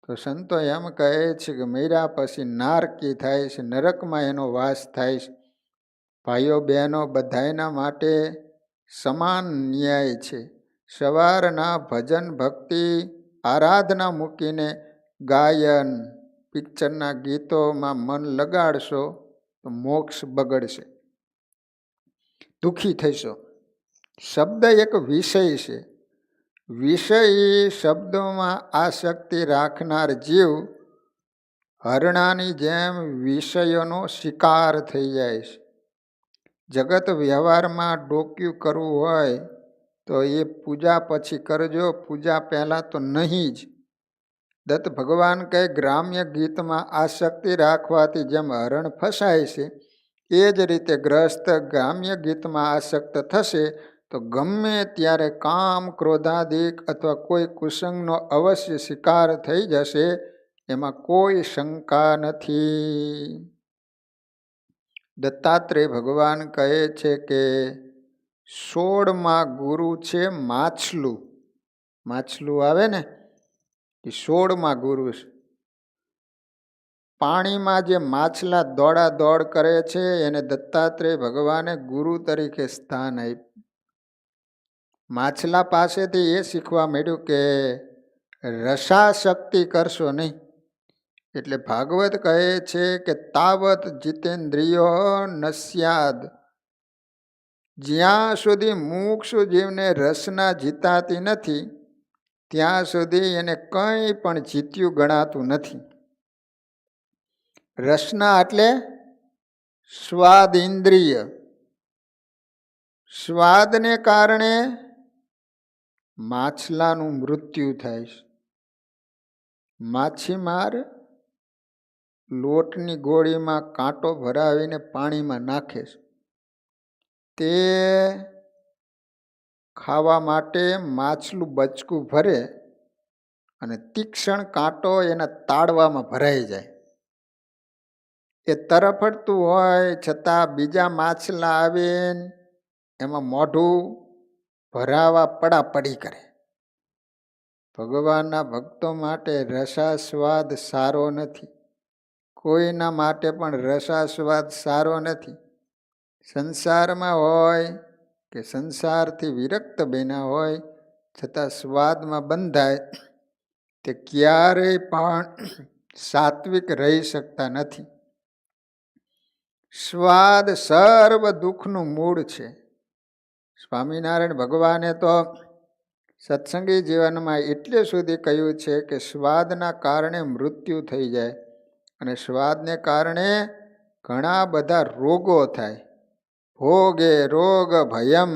તો સંતો એમ કહે છે કે મર્યા પછી નારકી થાય છે, નરકમાં એનો વાસ થાય છે. ભાઈઓ બહેનો બધાયના માટે સમાન ન્યાય છે. સવારના ભજન ભક્તિ આરાધના મૂકીને ગાયન પિક્ચરના ગીતોમાં મન લગાડશો તો મોક્ષ બગડશે, દુઃખી થશો. શબ્દ એક વિષય છે. વિષય શબ્દોમાં આસક્તિ રાખનાર જીવ હરણાની જેમ વિષયોનો શિકાર થઈ જાય છે. જગત વ્યવહારમાં ડોક્યું કરવું હોય તો એ પૂજા પછી કરજો, પૂજા પહેલાં તો નહીં જ. દત્ત ભગવાન કહે ગ્રામ્ય ગીતમાં આસક્તિ રાખવાથી જેમ હરણ ફસાય છે એ જ રીતે ગ્રસ્ત ગ્રામ્ય ગીતમાં આસક્ત થશે તો ગમે ત્યારે કામ, ક્રોધાદિક અથવા કોઈ કુસંગનો અવશ્ય શિકાર થઈ જશે. એમાં કોઈ શંકા નથી. દત્તાત્રેય ભગવાન કહે છે કે 16માં ગુરુ છે માછલું. માછલું આવે ને એ 16માં ગુરુ છે. પાણીમાં જે માછલા દોડા દોડ કરે છે એને દત્તાત્રેય ભગવાને ગુરુ તરીકે સ્થાન આપ્યું. માછલા પાસેથી એ શીખવા મળ્યું કે રસાશક્તિ કરશો નહીં. એટલે ભાગવત કહે છે કે તાવત જીતેન્દ્રિયો નસ્યાદ. જ્યાં સુધી મુક્ષુ જીવને રસના જીતાતી નથી ત્યાં સુધી એને કંઈ પણ જીત્યું ગણાતું નથી. રસના એટલે સ્વાદ ઇન્દ્રિય. સ્વાદને કારણે માછલાનું મૃત્યુ થાય છે. માછીમાર લોટની ગોળીમાં કાંટો ભરાવીને પાણીમાં નાખે છે. તે ખાવા માટે માછલું બચકું ભરે અને તીક્ષ્ણ કાંટો એના તાળવામાં ભરાઈ જાય. એ તરફડતું હોય છતાં બીજા માછલા આવીને એમાં મોઢું ભરાવા પડાપડી કરે. ભગવાનના ભક્તો માટે રસાસ્વાદ સારો નથી. કોઈના માટે પણ રસાસ્વાદ સારો નથી. સંસારમાં હોય કે સંસારથી વિરક્ત બન્યા હોય છતાં સ્વાદમાં બંધાય તે ક્યારેય પણ સાત્વિક રહી શકતા નથી. સ્વાદ સર્વ દુઃખનું મૂળ છે. સ્વામિનારાયણ ભગવાને તો સત્સંગી જીવનમાં એટલે સુધી કહ્યું છે કે સ્વાદના કારણે મૃત્યુ થઈ જાય અને સ્વાદને કારણે ઘણા બધા રોગો થાય. ભોગે રોગ ભયમ.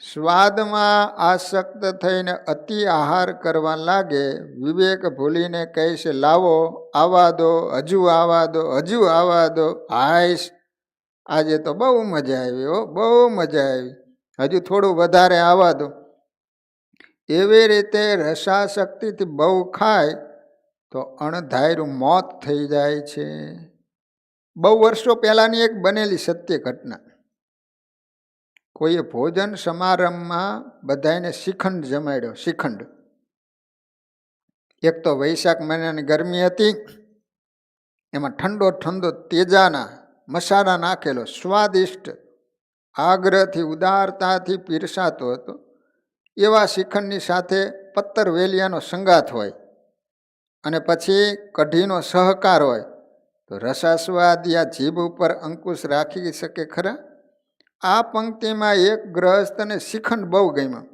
સ્વાદમાં આસક્ત થઈને અતિ આહાર કરવા લાગે, વિવેક ભૂલીને કહે છે લાવો, આવા દો, હજુ આવા દો, હજુ આવા દો. હાઈશ, આજે તો બહુ મજા આવી હો, બહુ મજા આવી, હજુ થોડું વધારે આવા દો. એવી રીતે રસાશક્તિથી બહુ ખાય તો અણધાર્યું મોત થઈ જાય છે. બહુ વર્ષો પહેલાની એક બનેલી સત્ય ઘટના. કોઈએ ભોજન સમારંભમાં બધાને શ્રીખંડ જમાડ્યો. શ્રીખંડ, એક તો વૈશાખ મહિનાની ગરમી હતી, એમાં ઠંડો ઠંડો તેજાના મસાલા નાખેલો સ્વાદિષ્ટ આગ્રહથી ઉદારતાથી પીરસાતો હતો. એવા શ્રીખંડની સાથે પત્તર વેલિયાનો સંગાથ હોય અને પછી કઢીનો સહકાર હોય તો રસાસ્વાદિયા જીભ ઉપર અંકુશ રાખી શકે ખરા? આ પંક્તિમાં એક ગ્રહસ્થને શ્રીખંડ બહુ ગમ્યા.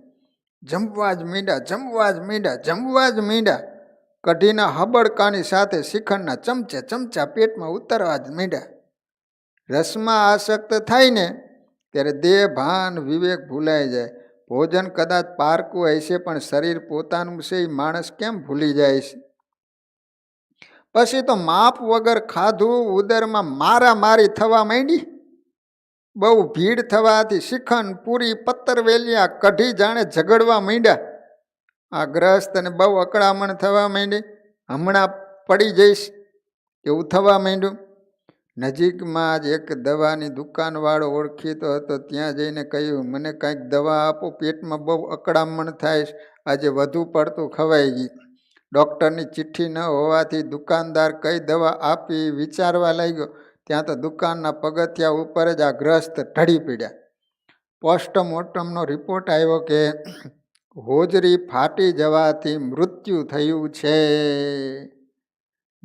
જમવા જ મીંડા, જમવા જ મીંડા, જમવા જ મીંડા. કઢીના હબડકાની સાથે શ્રીખંડના ચમચે ચમચા પેટમાં ઉતરવા જ મીંડા. રસમાં આસક્ત થાય ને ત્યારે દેહ ભાન વિવેક ભૂલાઈ જાય. ભોજન કદાચ પારકું હશે પણ શરીર પોતાનું છે એ માણસ કેમ ભૂલી જાય છે? પછી તો માપ વગર ખાધું, ઉદરમાં મારામારી થવા માંડી. બહુ ભીડ થવાથી શ્રીખંડ, પૂરી, પત્તર વેલિયા, કઢી જાણે ઝઘડવા માંડ્યા. આ ગ્રહસ્થને બહુ અકળામણ થવા માંડી. હમણાં પડી જઈશ એવું થવા માંડ્યું. નજીકમાં જ એક દવાની દુકાનવાળો ઓળખીતો હતો. ત્યાં જઈને કહ્યું, મને કાંઈક દવા આપો, પેટમાં બહુ અકળામણ થાય, આજે વધુ પડતું ખવાઈ ગઈ. ડૉક્ટરની ચિઠ્ઠી ન હોવાથી દુકાનદાર કઈ દવા આપી વિચારવા લાગ્યો. ત્યાં તો દુકાનના પગથિયા ઉપર જ આ ગ્રસ્ત ઢળી પડ્યા. પોસ્ટમોર્ટમનો રિપોર્ટ આવ્યો કે હોજરી ફાટી જવાથી મૃત્યુ થયું છે.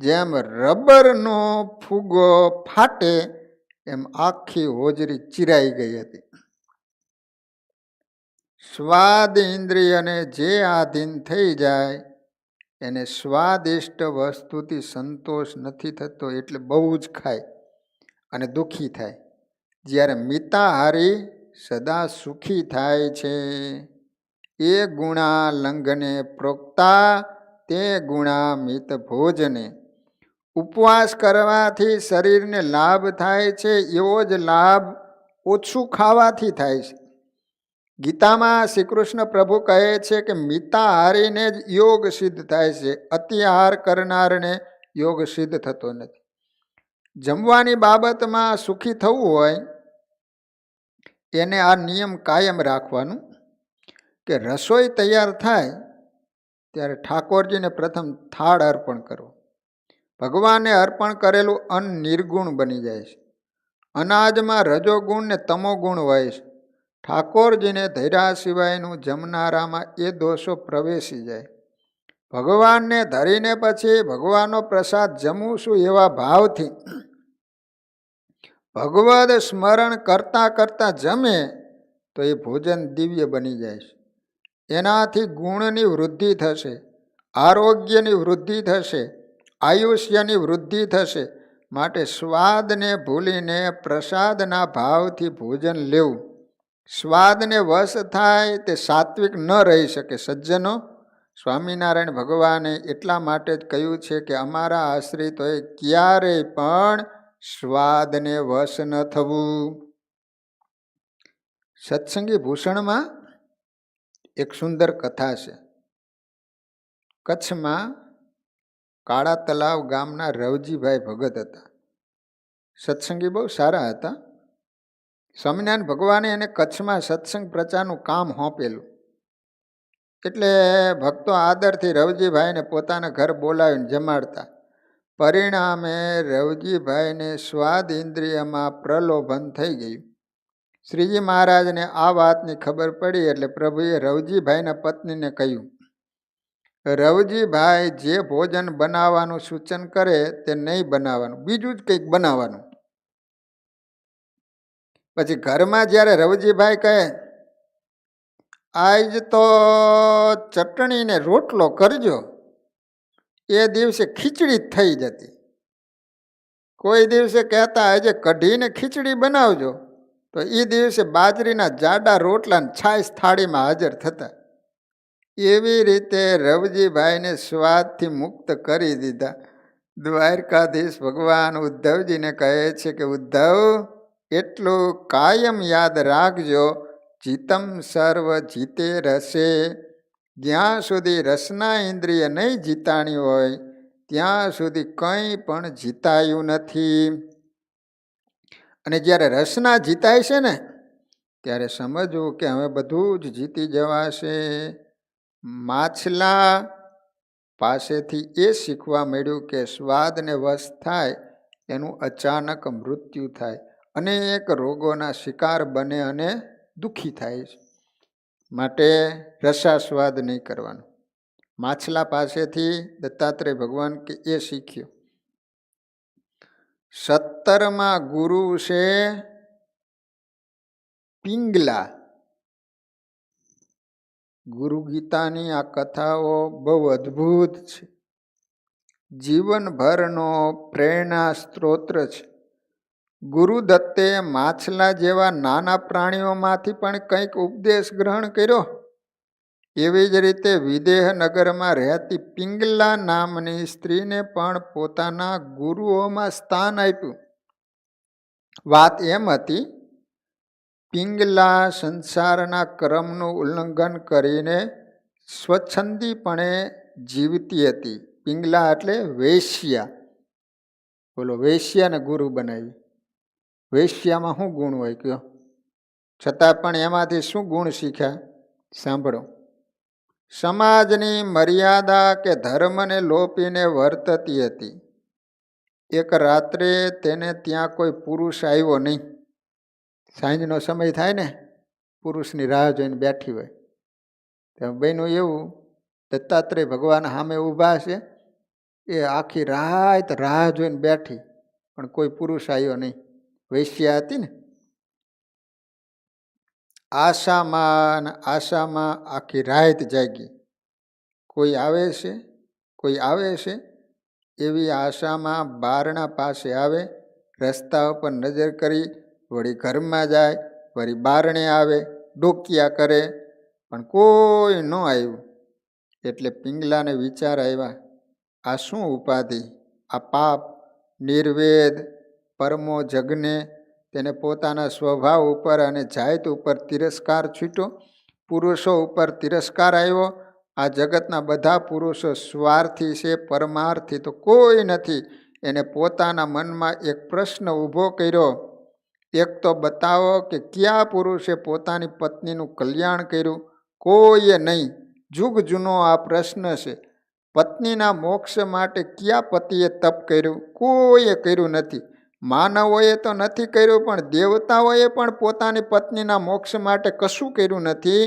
જેમ રબરનો ફૂગો ફાટે એમ આખી હોજરી ચિરાઈ ગઈ હતી. સ્વાદ ઇન્દ્રિયને જે આધીન થઈ જાય એને સ્વાદિષ્ટ વસ્તુથી સંતોષ નથી થતો, એટલે બહુ જ ખાય અને દુઃખી થાય. જ્યારે મિતાહારી સદા સુખી થાય છે. એ ગુણા લંઘને પ્રોક્તા તે ગુણા મિત ભોજને. ઉપવાસ કરવાથી શરીરને લાભ થાય છે, એવો જ લાભ ઓછું ખાવાથી થાય છે. ગીતામાં શ્રી કૃષ્ણ પ્રભુ કહે છે કે મિતાહારીને જ યોગ સિદ્ધ થાય છે, અતિ આહાર કરનારને યોગ સિદ્ધ થતો નથી. જમવાની બાબતમાં સુખી થવું હોય એને આ નિયમ કાયમ રાખવાનું કે રસોઈ તૈયાર થાય ત્યારે ઠાકોરજીને પ્રથમ થાળ અર્પણ કરવો. ભગવાનને અર્પણ કરેલું અન્ન નિર્ગુણ બની જાય છે. અનાજમાં રજોગુણ ને તમોગુણ હોય છે. ઠાકોરજીને ધર્યા સિવાયનું જમનારામાં એ દોષો પ્રવેશી જાય. ભગવાનને ધરીને પછી ભગવાનનો પ્રસાદ જમું છું એવા ભાવથી ભગવદ સ્મરણ કરતા કરતા જમે તો એ ભોજન દિવ્ય બની જાય છે. એનાથી ગુણની વૃદ્ધિ થશે, આરોગ્યની વૃદ્ધિ થશે, આયુષ્યની વૃદ્ધિ થશે. માટે સ્વાદને ભૂલીને પ્રસાદના ભાવથી ભોજન લેવું. સ્વાદને વશ થાય તે સાત્વિક ન રહી શકે. સજ્જનો, સ્વામિનારાયણ ભગવાને એટલા માટે જ કહ્યું છે કે અમારા આશ્રિતોએ ક્યારેય પણ સ્વાદને વશ ન થવું. સત્સંગી ભૂષણમાં એક સુંદર કથા છે. કચ્છમાં કાળા તલાવ ગામના રવજીભાઈ ભગત હતા. સત્સંગી બહુ સારા હતા. સ્વામિનારાયણ ભગવાને એને કચ્છમાં સત્સંગ પ્રચારનું કામ સોંપેલું. એટલે ભક્તો આદરથી રવજીભાઈને પોતાના ઘર બોલાવીને જમાડતા. પરિણામે રવજીભાઈને સ્વાદ ઇન્દ્રિયમાં પ્રલોભન થઈ ગયું. શ્રીજી મહારાજને આ વાતની ખબર પડી એટલે પ્રભુએ રવજીભાઈના પત્નીને કહ્યું રવજીભાઈ જે ભોજન બનાવવાનું સૂચન કરે તે નહીં બનાવવાનું, બીજું જ કંઈક બનાવવાનું. પછી ઘરમાં જ્યારે રવજીભાઈ કહે આજ તો ચટણી ને રોટલો કરજો, એ દિવસે ખીચડી જ થઈ જતી. કોઈ દિવસે કહેતા આજે કઢીને ખીચડી બનાવજો, તો એ દિવસે બાજરીના જાડા રોટલા છાશ થાળીમાં હાજર થતા. એવી રીતે રવજીભાઈને સ્વાદથી મુક્ત કરી દીધા. દ્વારકાધીશ ભગવાન ઉદ્ધવજીને કહે છે કે ઉદ્ધવ, એટલું કાયમ યાદ રાખજો, જીતમ સર્વ જીતે રસે. જ્યાં સુધી રસના ઇન્દ્રિય નહીં જીતાણી હોય ત્યાં સુધી કંઈ પણ જીતાયું નથી. અને જ્યારે રસના જીતાય છે ને ત્યારે સમજવું કે હવે બધું જ જીતી જવાશે. માછલા પાસેથી એ શીખવા મળ્યું કે સ્વાદને વશ થાય એનું અચાનક મૃત્યુ થાય, અનેક રોગોના શિકાર બને અને દુઃખી થાય છે. માટે રસાસ્વાદ નહીં કરવાનો. માછલા પાસેથી દત્તાત્રેય ભગવાન કે એ શીખ્યું. 17મા ગુરુ છે પિંગલા. ગુરુ ગીતાની આ કથાઓ બહુ અદ્ભુત છે, જીવનભરનો પ્રેરણા સ્ત્રોત છે. ગુરુદત્તે માછલા જેવા નાના પ્રાણીઓમાંથી પણ કંઈક ઉપદેશ ગ્રહણ કર્યો. એવી જ રીતે વિદેહ નગરમાં રહેતી પિંગલા નામની સ્ત્રીને પણ પોતાના ગુરુઓમાં સ્થાન આપ્યું. વાત એમ હતી, પિંગલા સંસારના ક્રમનું ઉલ્લંઘન કરીને સ્વચ્છંદીપણે જીવતી હતી. પિંગલા એટલે વેશ્યા. બોલો, વેશ્યાને ગુરુ બનાવી. વેશ્યામાં શું ગુણ હોય કયો? છતાં પણ એમાંથી શું ગુણ શીખ્યા? સાંભળો. સમાજની મર્યાદા કે ધર્મને લોપીને વર્તતી હતી. એક રાત્રે તેને ત્યાં કોઈ પુરુષ આવ્યો નહીં. સાંજનો સમય થાય ને, પુરુષની રાહ જોઈને બેઠી હોય. ત્યાં બન્યું એવું, દત્તાત્રેય ભગવાન સામે ઊભા છે, એ આખી રાત રાહ જોઈને બેઠી, પણ કોઈ પુરુષ આવ્યો નહીં. વેશ્યા હતી ને. આશામાં આખી રાત જાગી. કોઈ આવે છે, કોઈ આવે છે, એવી આશામાં બારણા પાસે આવે, રસ્તા ઉપર નજર કરી, વળી ઘરમાં જાય, વળી બારણે આવે, ડોકિયા કરે, પણ કોઈ ન આવ્યું. એટલે પિંગલાને વિચાર આવ્યા, આ શું ઉપાધિ, આ પાપ, નિર્વેદ, પરમો જગને. તેને પોતાના સ્વભાવ ઉપર અને જાત ઉપર તિરસ્કાર છૂટ્યો. પુરુષો ઉપર તિરસ્કાર આવ્યો. આ જગતના બધા પુરુષો સ્વાર્થી છે, પરમાર્થી તો કોઈ નથી. એને પોતાના મનમાં એક પ્રશ્ન ઊભો કર્યો, એક તો બતાવો કે કયા પુરુષે પોતાની પત્નીનું કલ્યાણ કર્યું? કોઈએ નહીં. જુગ જૂનો આ પ્રશ્ન છે. પત્નીના મોક્ષ માટે કયા પતિએ તપ કર્યું? કોઈએ કર્યું નથી. માનવોએ તો નથી કર્યું, પણ દેવતાઓએ પણ પોતાની પત્નીના મોક્ષ માટે કશું કર્યું નથી.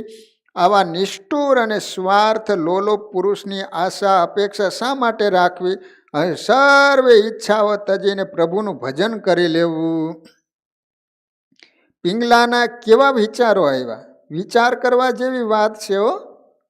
આવા નિષ્ઠુર અને સ્વાર્થ લોલો પુરુષની આશા અપેક્ષા શા માટે રાખવી? હવે સર્વે ઈચ્છાઓ તજીને પ્રભુનું ભજન કરી લેવું. પિંગલાના કેવા વિચારો આવ્યા? વિચાર કરવા જેવી વાત છે હો.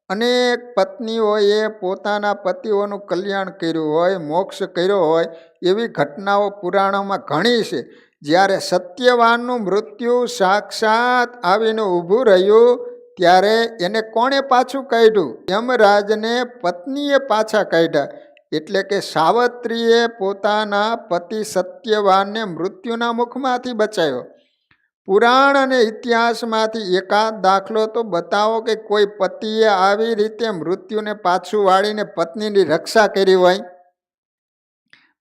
અનેક પત્નીઓએ પોતાના પતિઓનું કલ્યાણ કર્યું હોય, મોક્ષ કર્યો હોય, એવી ઘટનાઓ પુરાણોમાં ઘણી છે. જ્યારે સત્યવાનનું મૃત્યુ સાક્ષાત આવીને ઊભું રહ્યું ત્યારે એને કોણે પાછું કાઢ્યું? યમરાજને પત્નીએ પાછા કાઢ્યા. એટલે કે સાવત્રીએ પોતાના પતિ સત્યવાનને મૃત્યુના મુખમાંથી બચાવ્યો. પુરાણ અને ઇતિહાસમાંથી એકાદ દાખલો તો બતાવો કે કોઈ પતિએ આવી રીતે મૃત્યુને પાછું વાળીને પત્નીની રક્ષા કરી હોય.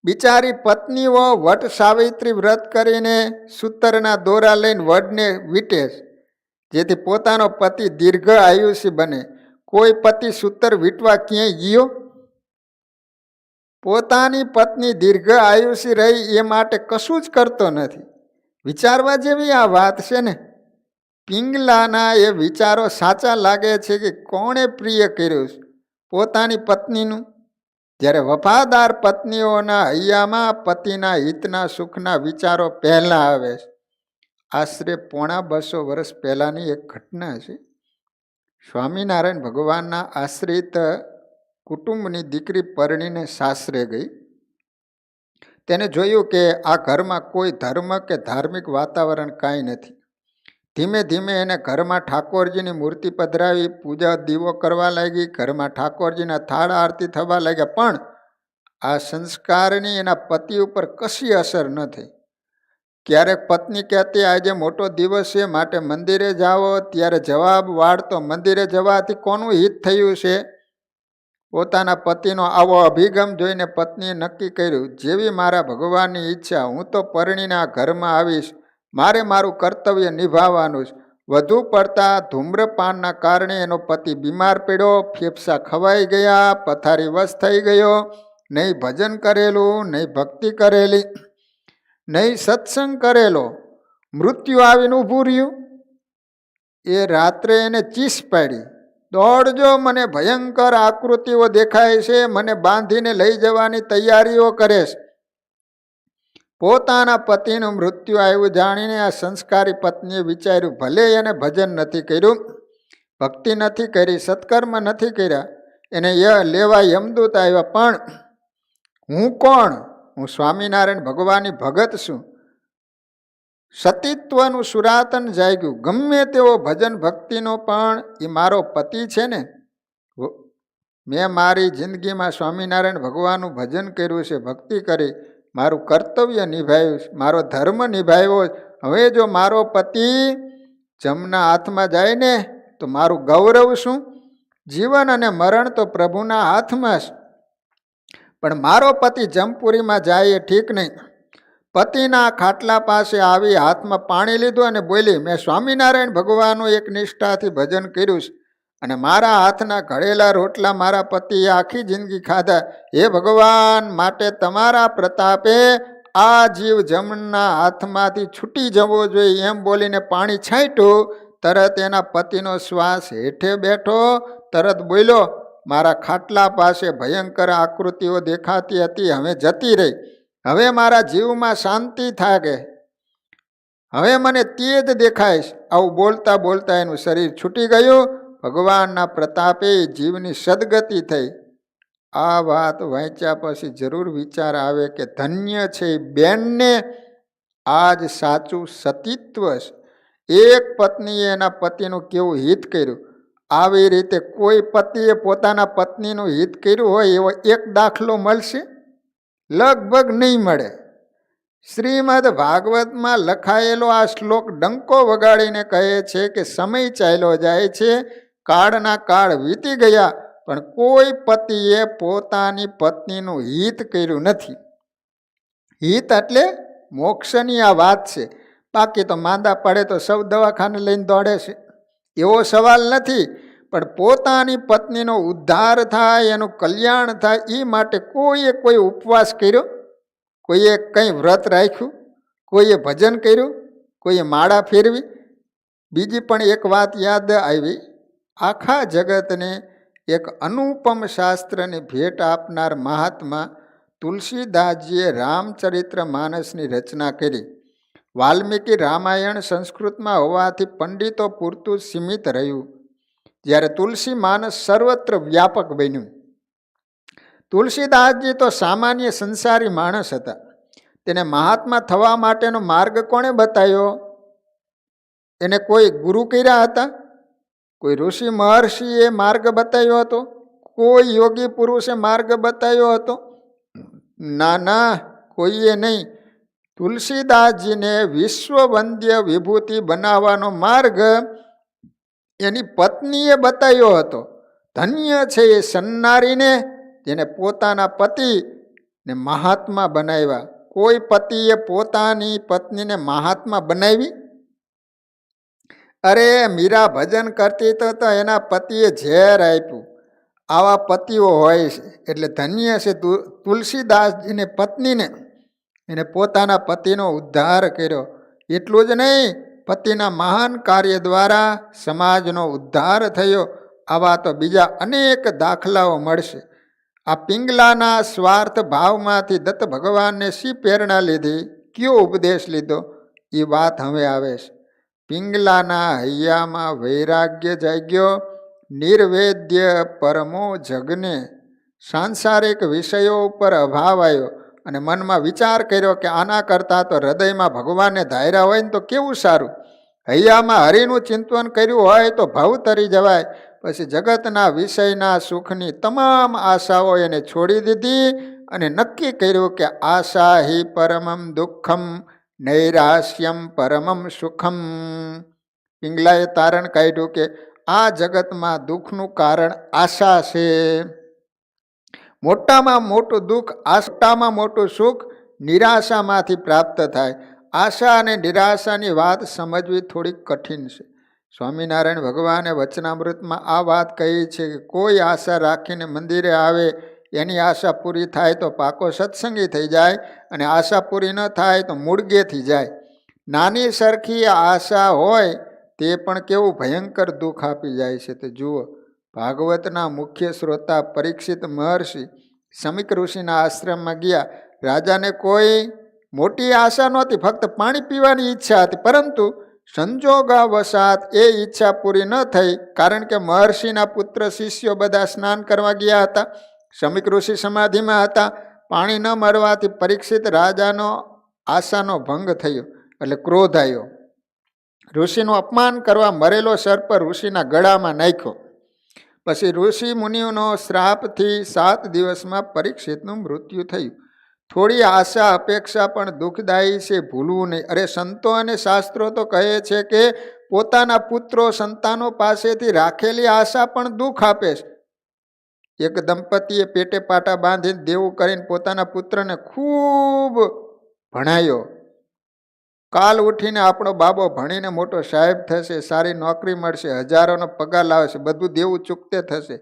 બિચારી પત્નીઓ વટ સાવિત્રી વ્રત કરીને સૂતરના દોરા લઈને વડને વીંટે, જેથી પોતાનો પતિ દીર્ઘ આયુષ્ય બને. કોઈ પતિ સૂતર વીંટવા ક્યાંય ગયો? પોતાની પત્ની દીર્ઘ આયુષ્ય રહી એ માટે કશું જ કરતો નથી. વિચારવા જેવી આ વાત છે ને. પિંગલાના એ વિચારો સાચા લાગે છે કે કોણે પ્રિય કર્યું? પોતાની પત્નીનું. જ્યારે વફાદાર પત્નીઓના હૈયામાં પતિના હિતના સુખના વિચારો પહેલાં આવે છે. આશરે 250 વર્ષ પહેલાંની એક ઘટના છે. સ્વામિનારાયણ ભગવાનના આશ્રિત કુટુંબની દીકરી પરણીને સાસરે ગઈ. તેને જોયું કે આ ઘરમાં કોઈ ધર્મ કે ધાર્મિક વાતાવરણ કાંઈ નથી. ધીમે ધીમે એને ઘરમાં ઠાકોરજીની મૂર્તિ પધરાવી, પૂજા દીવો કરવા લાગી, ઘરમાં ઠાકોરજીના થાળ આરતી થવા લાગ્યા. પણ આ સંસ્કારની એના પતિ ઉપર કશી અસર ન થઈ. ક્યારેક પત્ની કહેતી આજે મોટો દિવસ છે માટે મંદિરે જાઓ, ત્યારે જવાબ વાળતો મંદિરે જવાથી કોનું હિત થયું છે? પોતાના પતિનો આવો અભિગમ જોઈને પત્નીએ નક્કી કર્યું, જેવી મારા ભગવાનની ઈચ્છા, હું તો પરણીને આ ઘરમાં આવીશ, મારે મારું કર્તવ્ય નિભાવવાનું છે. વધુ પડતા ધૂમ્રપાનના કારણે એનો પતિ બીમાર પડ્યો, ફેફસા ખવાઈ ગયા, પથારી વશ થઈ ગયો. નહીં ભજન કરેલું, નહીં ભક્તિ કરેલી, નહીં સત્સંગ કરેલો, મૃત્યુ આવીને ઊભું રહ્યું. એ રાત્રે એને ચીસ પાડી, દોડજો, મને ભયંકર આકૃતિઓ દેખાય છે, મને બાંધીને લઈ જવાની તૈયારીઓ કરે છે. પોતાના પતિનું મૃત્યુ આવ્યું જાણીને આ સંસ્કારી પત્નીએ વિચાર્યું, ભલે એને ભજન નથી કર્યું, ભક્તિ નથી કરી, સત્કર્મ નથી કર્યા, એને લેવા યમદૂત આવ્યા, પણ હું કોણ? હું સ્વામિનારાયણ ભગવાનની ભગત છું. સતીત્વનું સુરાતન જાગ્યું. ગમે તેવો ભજન ભક્તિનો પણ એ મારો પતિ છે ને. મેં મારી જિંદગીમાં સ્વામિનારાયણ ભગવાનનું ભજન કર્યું છે, ભક્તિ કરી, મારું કર્તવ્ય નિભાવ્યું છે, મારો ધર્મ નિભાવ્યો. હવે જો મારો પતિ જમના હાથમાં જાય ને તો મારું ગૌરવ શું? જીવન અને મરણ તો પ્રભુના હાથમાં છે. પણ મારો પતિ જમપુરીમાં જાય એ ઠીક નહીં. પતિના ખાટલા પાસે આવી હાથમાં પાણી લીધું અને બોલી, મેં સ્વામિનારાયણ ભગવાનનું એક નિષ્ઠાથી ભજન કર્યું છે અને મારા હાથના ઘડેલા રોટલા મારા પતિએ આખી જિંદગી ખાધા. હે ભગવાન, માટે તમારા પ્રતાપે આ જીવ જમના હાથમાંથી છૂટી જવો જોઈએ, એમ બોલીને પાણી છાંટ્યું. તરત એના પતિનો શ્વાસ હેઠે બેઠો. તરત બોલ્યો, મારા ખાટલા પાસે ભયંકર આકૃતિઓ દેખાતી હતી, હવે જતી રહી. હવે મારા જીવમાં શાંતિ થાકે, હવે મને તેજ દેખાય છે. આવું બોલતા બોલતા એનું શરીર છૂટી ગયું. ભગવાનના પ્રતાપે જીવની સદગતિ થઈ. આ વાત વાંચ્યા પછી જરૂર વિચાર આવે કે ધન્ય છે એ બેનને આજ સાચું સતીત્વ છે. એક પત્નીએ એના પતિનું કેવું હિત કર્યું. આવી રીતે કોઈ પતિએ પોતાના પત્નીનું હિત કર્યું હોય એવો એક દાખલો મળશે? લગભગ નહીં મળે. શ્રીમદ ભાગવતમાં લખાયેલો આ શ્લોક ડંકો વગાડીને કહે છે કે સમય ચાલ્યો જાય છે, કાળના કાળ વીતી ગયા, પણ કોઈ પતિએ પોતાની પત્નીનું હિત કર્યું નથી. હિત એટલે મોક્ષની આ વાત છે. બાકી તો માંદા પડે તો સૌ દવાખાને લઈને દોડે છે, એવો સવાલ નથી. પણ પોતાની પત્નીનો ઉદ્ધાર થાય, એનું કલ્યાણ થાય, એ માટે કોઈએ કોઈ ઉપવાસ કર્યો, કોઈએ કંઈ વ્રત રાખ્યું, કોઈએ ભજન કર્યું, કોઈએ માળા ફેરવી. બીજી પણ એક વાત યાદ આવી. આખા જગતને એક અનુપમ શાસ્ત્રની ભેટ આપનાર મહાત્મા તુલસીદાસજીએ રામચરિત્ર માનસની રચના કરી. વાલ્મીકી રામાયણ સંસ્કૃતમાં હોવાથી પંડિતો પૂરતું સીમિત રહ્યું, જ્યારે તુલસી માનસ સર્વત્ર વ્યાપક બન્યું. તુલસીદાસજી તો સામાન્ય સંસારી માણસ હતા. તેને મહાત્મા થવા માટેનો માર્ગ કોણે બતાવ્યો? એને કોઈ ગુરુ કર્યા હતા? કોઈ ઋષિ મહર્ષિએ માર્ગ બતાવ્યો હતો? કોઈ યોગી પુરુષે માર્ગ બતાવ્યો હતો? ના ના, કોઈએ નહીં. તુલસીદાસજીને વિશ્વવંદ્ય વિભૂતિ બનાવવાનો માર્ગ એની પત્નીએ બતાવ્યો હતો. ધન્ય છે એ સન્નારીને જેને પોતાના પતિને મહાત્મા બનાવ્યા. કોઈ પતિએ પોતાની પત્નીને મહાત્મા બનાવી? અરે મીરા ભજન કરતી તો એના પતિએ ઝેર આપ્યું. આવા પતિઓ હોય છે એટલે ધન્ય છે તુલસીદાસજીને પત્નીને. એને પોતાના પતિનો ઉદ્ધાર કર્યો. એટલું જ નહીં, પતિના મહાન કાર્ય દ્વારા સમાજનો ઉદ્ધાર થયો. આવા તો બીજા અનેક દાખલાઓ મળશે. આ પિંગલાના સ્વાર્થ ભાવમાંથી દત્ત ભગવાનને શી પ્રેરણા લીધી, કયો ઉપદેશ લીધો, એ વાત હવે આવે છે. પિંગલાના હૈયામાં વૈરાગ્ય જાગ્યો, નિર્વેદ્ય પરમો જગને. સાંસારિક વિષયો ઉપર અભાવ આવ્યો અને મનમાં વિચાર કર્યો કે આના કરતાં તો હૃદયમાં ભગવાનને ધાર્યા હોય ને તો કેવું સારું. હૈયામાં હરિનું ચિંતન કર્યું હોય તો ભાવ તરી જવાય. પછી જગતના વિષયના સુખની તમામ આશાઓ એને છોડી દીધી અને નક્કી કર્યું કે આશા હિ પરમમ દુઃખમ નૈરાશ્યમ પરમમ સુખમ. પિંગલાએ તારણ કાઢ્યું કે આ જગતમાં દુઃખનું કારણ આશા છે. મોટામાં મોટું દુઃખ, આશામાં મોટું સુખ નિરાશામાંથી પ્રાપ્ત થાય. આશા અને નિરાશાની વાત સમજવી થોડીક કઠિન છે. સ્વામિનારાયણ ભગવાને વચનામૃતમાં આ વાત કહી છે કે કોઈ આશા રાખીને મંદિરે આવે, એની આશા પૂરી થાય તો પાકો સત્સંગી થઈ જાય, અને આશા પૂરી ન થાય તો મૂળગે થઈ જાય. નાની સરખી આશા હોય તે પણ કેવું ભયંકર દુઃખ આપી જાય છે. તે જુઓ, ભાગવતના મુખ્ય શ્રોતા પરીક્ષિત મહર્ષિ સમીક ઋષિના આશ્રમમાં ગયા. રાજાને કોઈ મોટી આશા નહોતી, ફક્ત પાણી પીવાની ઈચ્છા હતી, પરંતુ સંજોગવશાત એ ઈચ્છા પૂરી ન થઈ. કારણ કે મહર્ષિના પુત્ર શિષ્યો બધા સ્નાન કરવા ગયા હતા, સમીક ઋષિ સમાધિમાં હતા. પાણી ન મળવાથી પરીક્ષિત રાજાનો આશાનો ભંગ થયો, એટલે ક્રોધ આવ્યો. ઋષિનું અપમાન કરવા મરેલો સર્પ ઋષિના ગળામાં નાખ્યો. પછી ઋષિ મુનિઓનો શ્રાપથી 7 દિવસમાં પરીક્ષિતનું મૃત્યુ થયું. થોડી આશા અપેક્ષા પણ દુઃખદાયી છે, ભૂલવું નહીં. અરે સંતો અને શાસ્ત્રો તો કહે છે કે પોતાના પુત્રો સંતાનો પાસેથી રાખેલી આશા પણ દુઃખ આપે છે. એક દંપતીએ પેટે પાટા બાંધીને દેવું કરીને પોતાના પુત્રને ખૂબ ભણાયો. કાલ ઉઠીને આપણો બાબો ભણીને મોટો સાહેબ થશે, સારી નોકરી મળશે, હજારોનો પગાર લાવશે, બધું દેવું ચૂકતે થશે.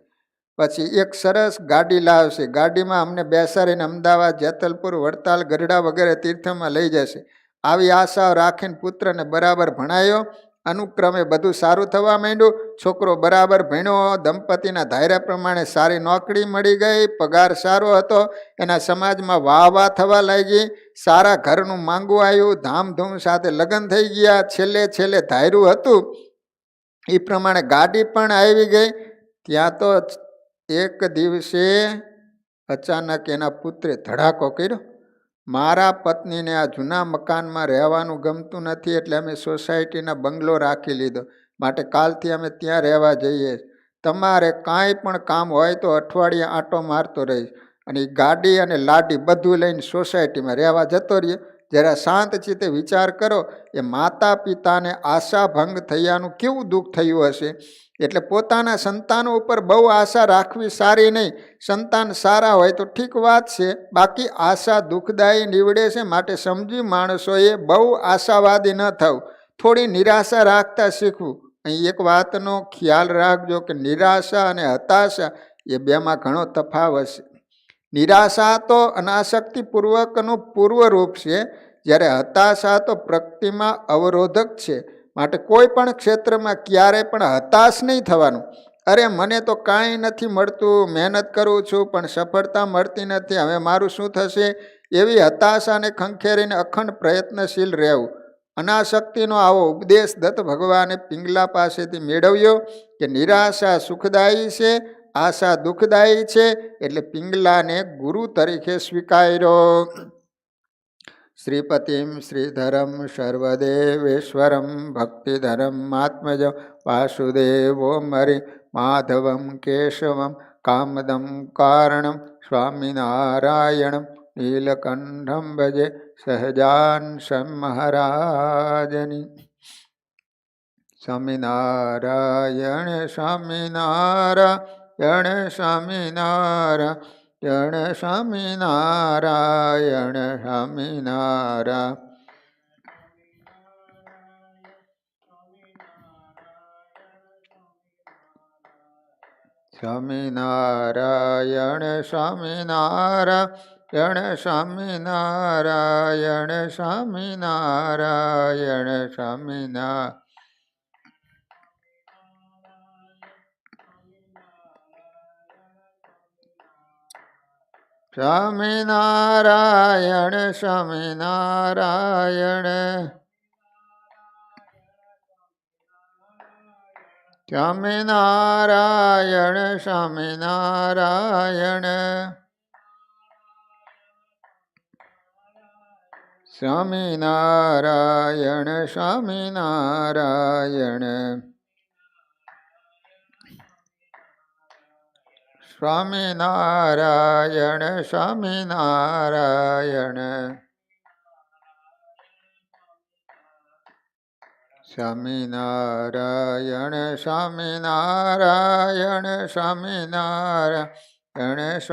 પછી એક સરસ ગાડી લાવશે, ગાડીમાં અમને બેસાડીને અમદાવાદ, જેતલપુર, વડતાલ, ગઢડા વગેરે તીર્થમાં લઈ જશે. આવી આશાઓ રાખીને પુત્રને બરાબર ભણાયો. અનુક્રમે બધું સારું થવા માંડ્યું. છોકરો બરાબર ભણ્યો, દંપતીના ધાર્યા પ્રમાણે સારી નોકરી મળી ગઈ, પગાર સારો હતો, એના સમાજમાં વાહ વાહ થવા લાગી, સારા ઘરનું માંગવું આવ્યું, ધામધૂમ સાથે લગ્ન થઈ ગયા. છેલ્લે ધાર્યું હતું એ પ્રમાણે ગાડી પણ આવી ગઈ. ત્યાં તો એક દિવસે અચાનક એના પુત્રે ધડાકો કર્યો. મારા પત્નીને આ જૂના મકાનમાં રહેવાનું ગમતું નથી, એટલે અમે સોસાયટીના બંગલો રાખી લીધો, માટે કાલથી અમે ત્યાં રહેવા જઈએ. તમારે કાંઈ પણ કામ હોય તો અઠવાડિયે આંટો મારતો રહીશ, અને એ ગાડી અને લાડી બધું લઈને સોસાયટીમાં રહેવા જતો રહીએ. જરા શાંત ચિત્તે વિચાર કરો, એ માતા પિતાને આશા ભંગ થયાનું કેવું દુઃખ થયું હશે. એટલે પોતાના સંતાનો ઉપર બહુ આશા રાખવી સારી નહીં. સંતાન સારા હોય તો ઠીક વાત છે, બાકી આશા દુઃખદાયી નીવડે છે. માટે સમજી માણસોએ બહુ આશાવાદી ન થવું, થોડી નિરાશા રાખતા શીખવું. અહીં એક વાતનો ખ્યાલ રાખજો કે નિરાશા અને હતાશા એ બેમાં ઘણો તફાવત છે. નિરાશા તો અનાસક્તિપૂર્વકનું પૂર્વરૂપ છે, જ્યારે હતાશા તો પ્રગતિમાં અવરોધક છે. માટે કોઈ પણ ક્ષેત્રમાં ક્યારેય પણ હતાશ નહીં થવાનું. અરે મને તો કાંઈ નથી મળતું, મહેનત કરું છું પણ સફળતા મળતી નથી, હવે મારું શું થશે, એવી હતાશાને ખંખેરીને અખંડ પ્રયત્નશીલ રહેવું. અનાસક્તિનો આવો ઉપદેશ દત્ત ભગવાને પિંગલા પાસેથી મેળવ્યો કે નિરાશા સુખદાયી છે, આશા દુઃખદાયી છે. એટલે પિંગલાને ગુરુ તરીકે સ્વીકાર્યો. શ્રીપતિમ શ્રીધરમ સર્વદેવેશ્વરમ ભક્તિધરમ આત્મજ વાસુદેવો મરી માધવમ કેશવમ કામદમ કારણમ સ્વામિનારાયણમ નીલકંઠમ ભજે સહજાન મહારાજની. સ્વામિનારાયણ સ્વામિનારાયણ સ્વામિનારાયણ સ્વામિનારાયણ સ્વામિનારાયણ. સ્વામિનારાયણ સ્વામિનારાયણ સ્વામિનારાયણ સ્વામિનારાયણ સ્વામિનારાયણ. સ્વામિનારાયણ સ્વામિનારાયણ સ્વામિનારાયણ સ્વામિનારાયણ સ્વામિનારાયણ સ્વામિનારાયણ સ્વામિનારાયણ સ્વામિનારાયણ સ્વામિનારાયણ સ્વામિનારાયણ સ્વામિનારાયણ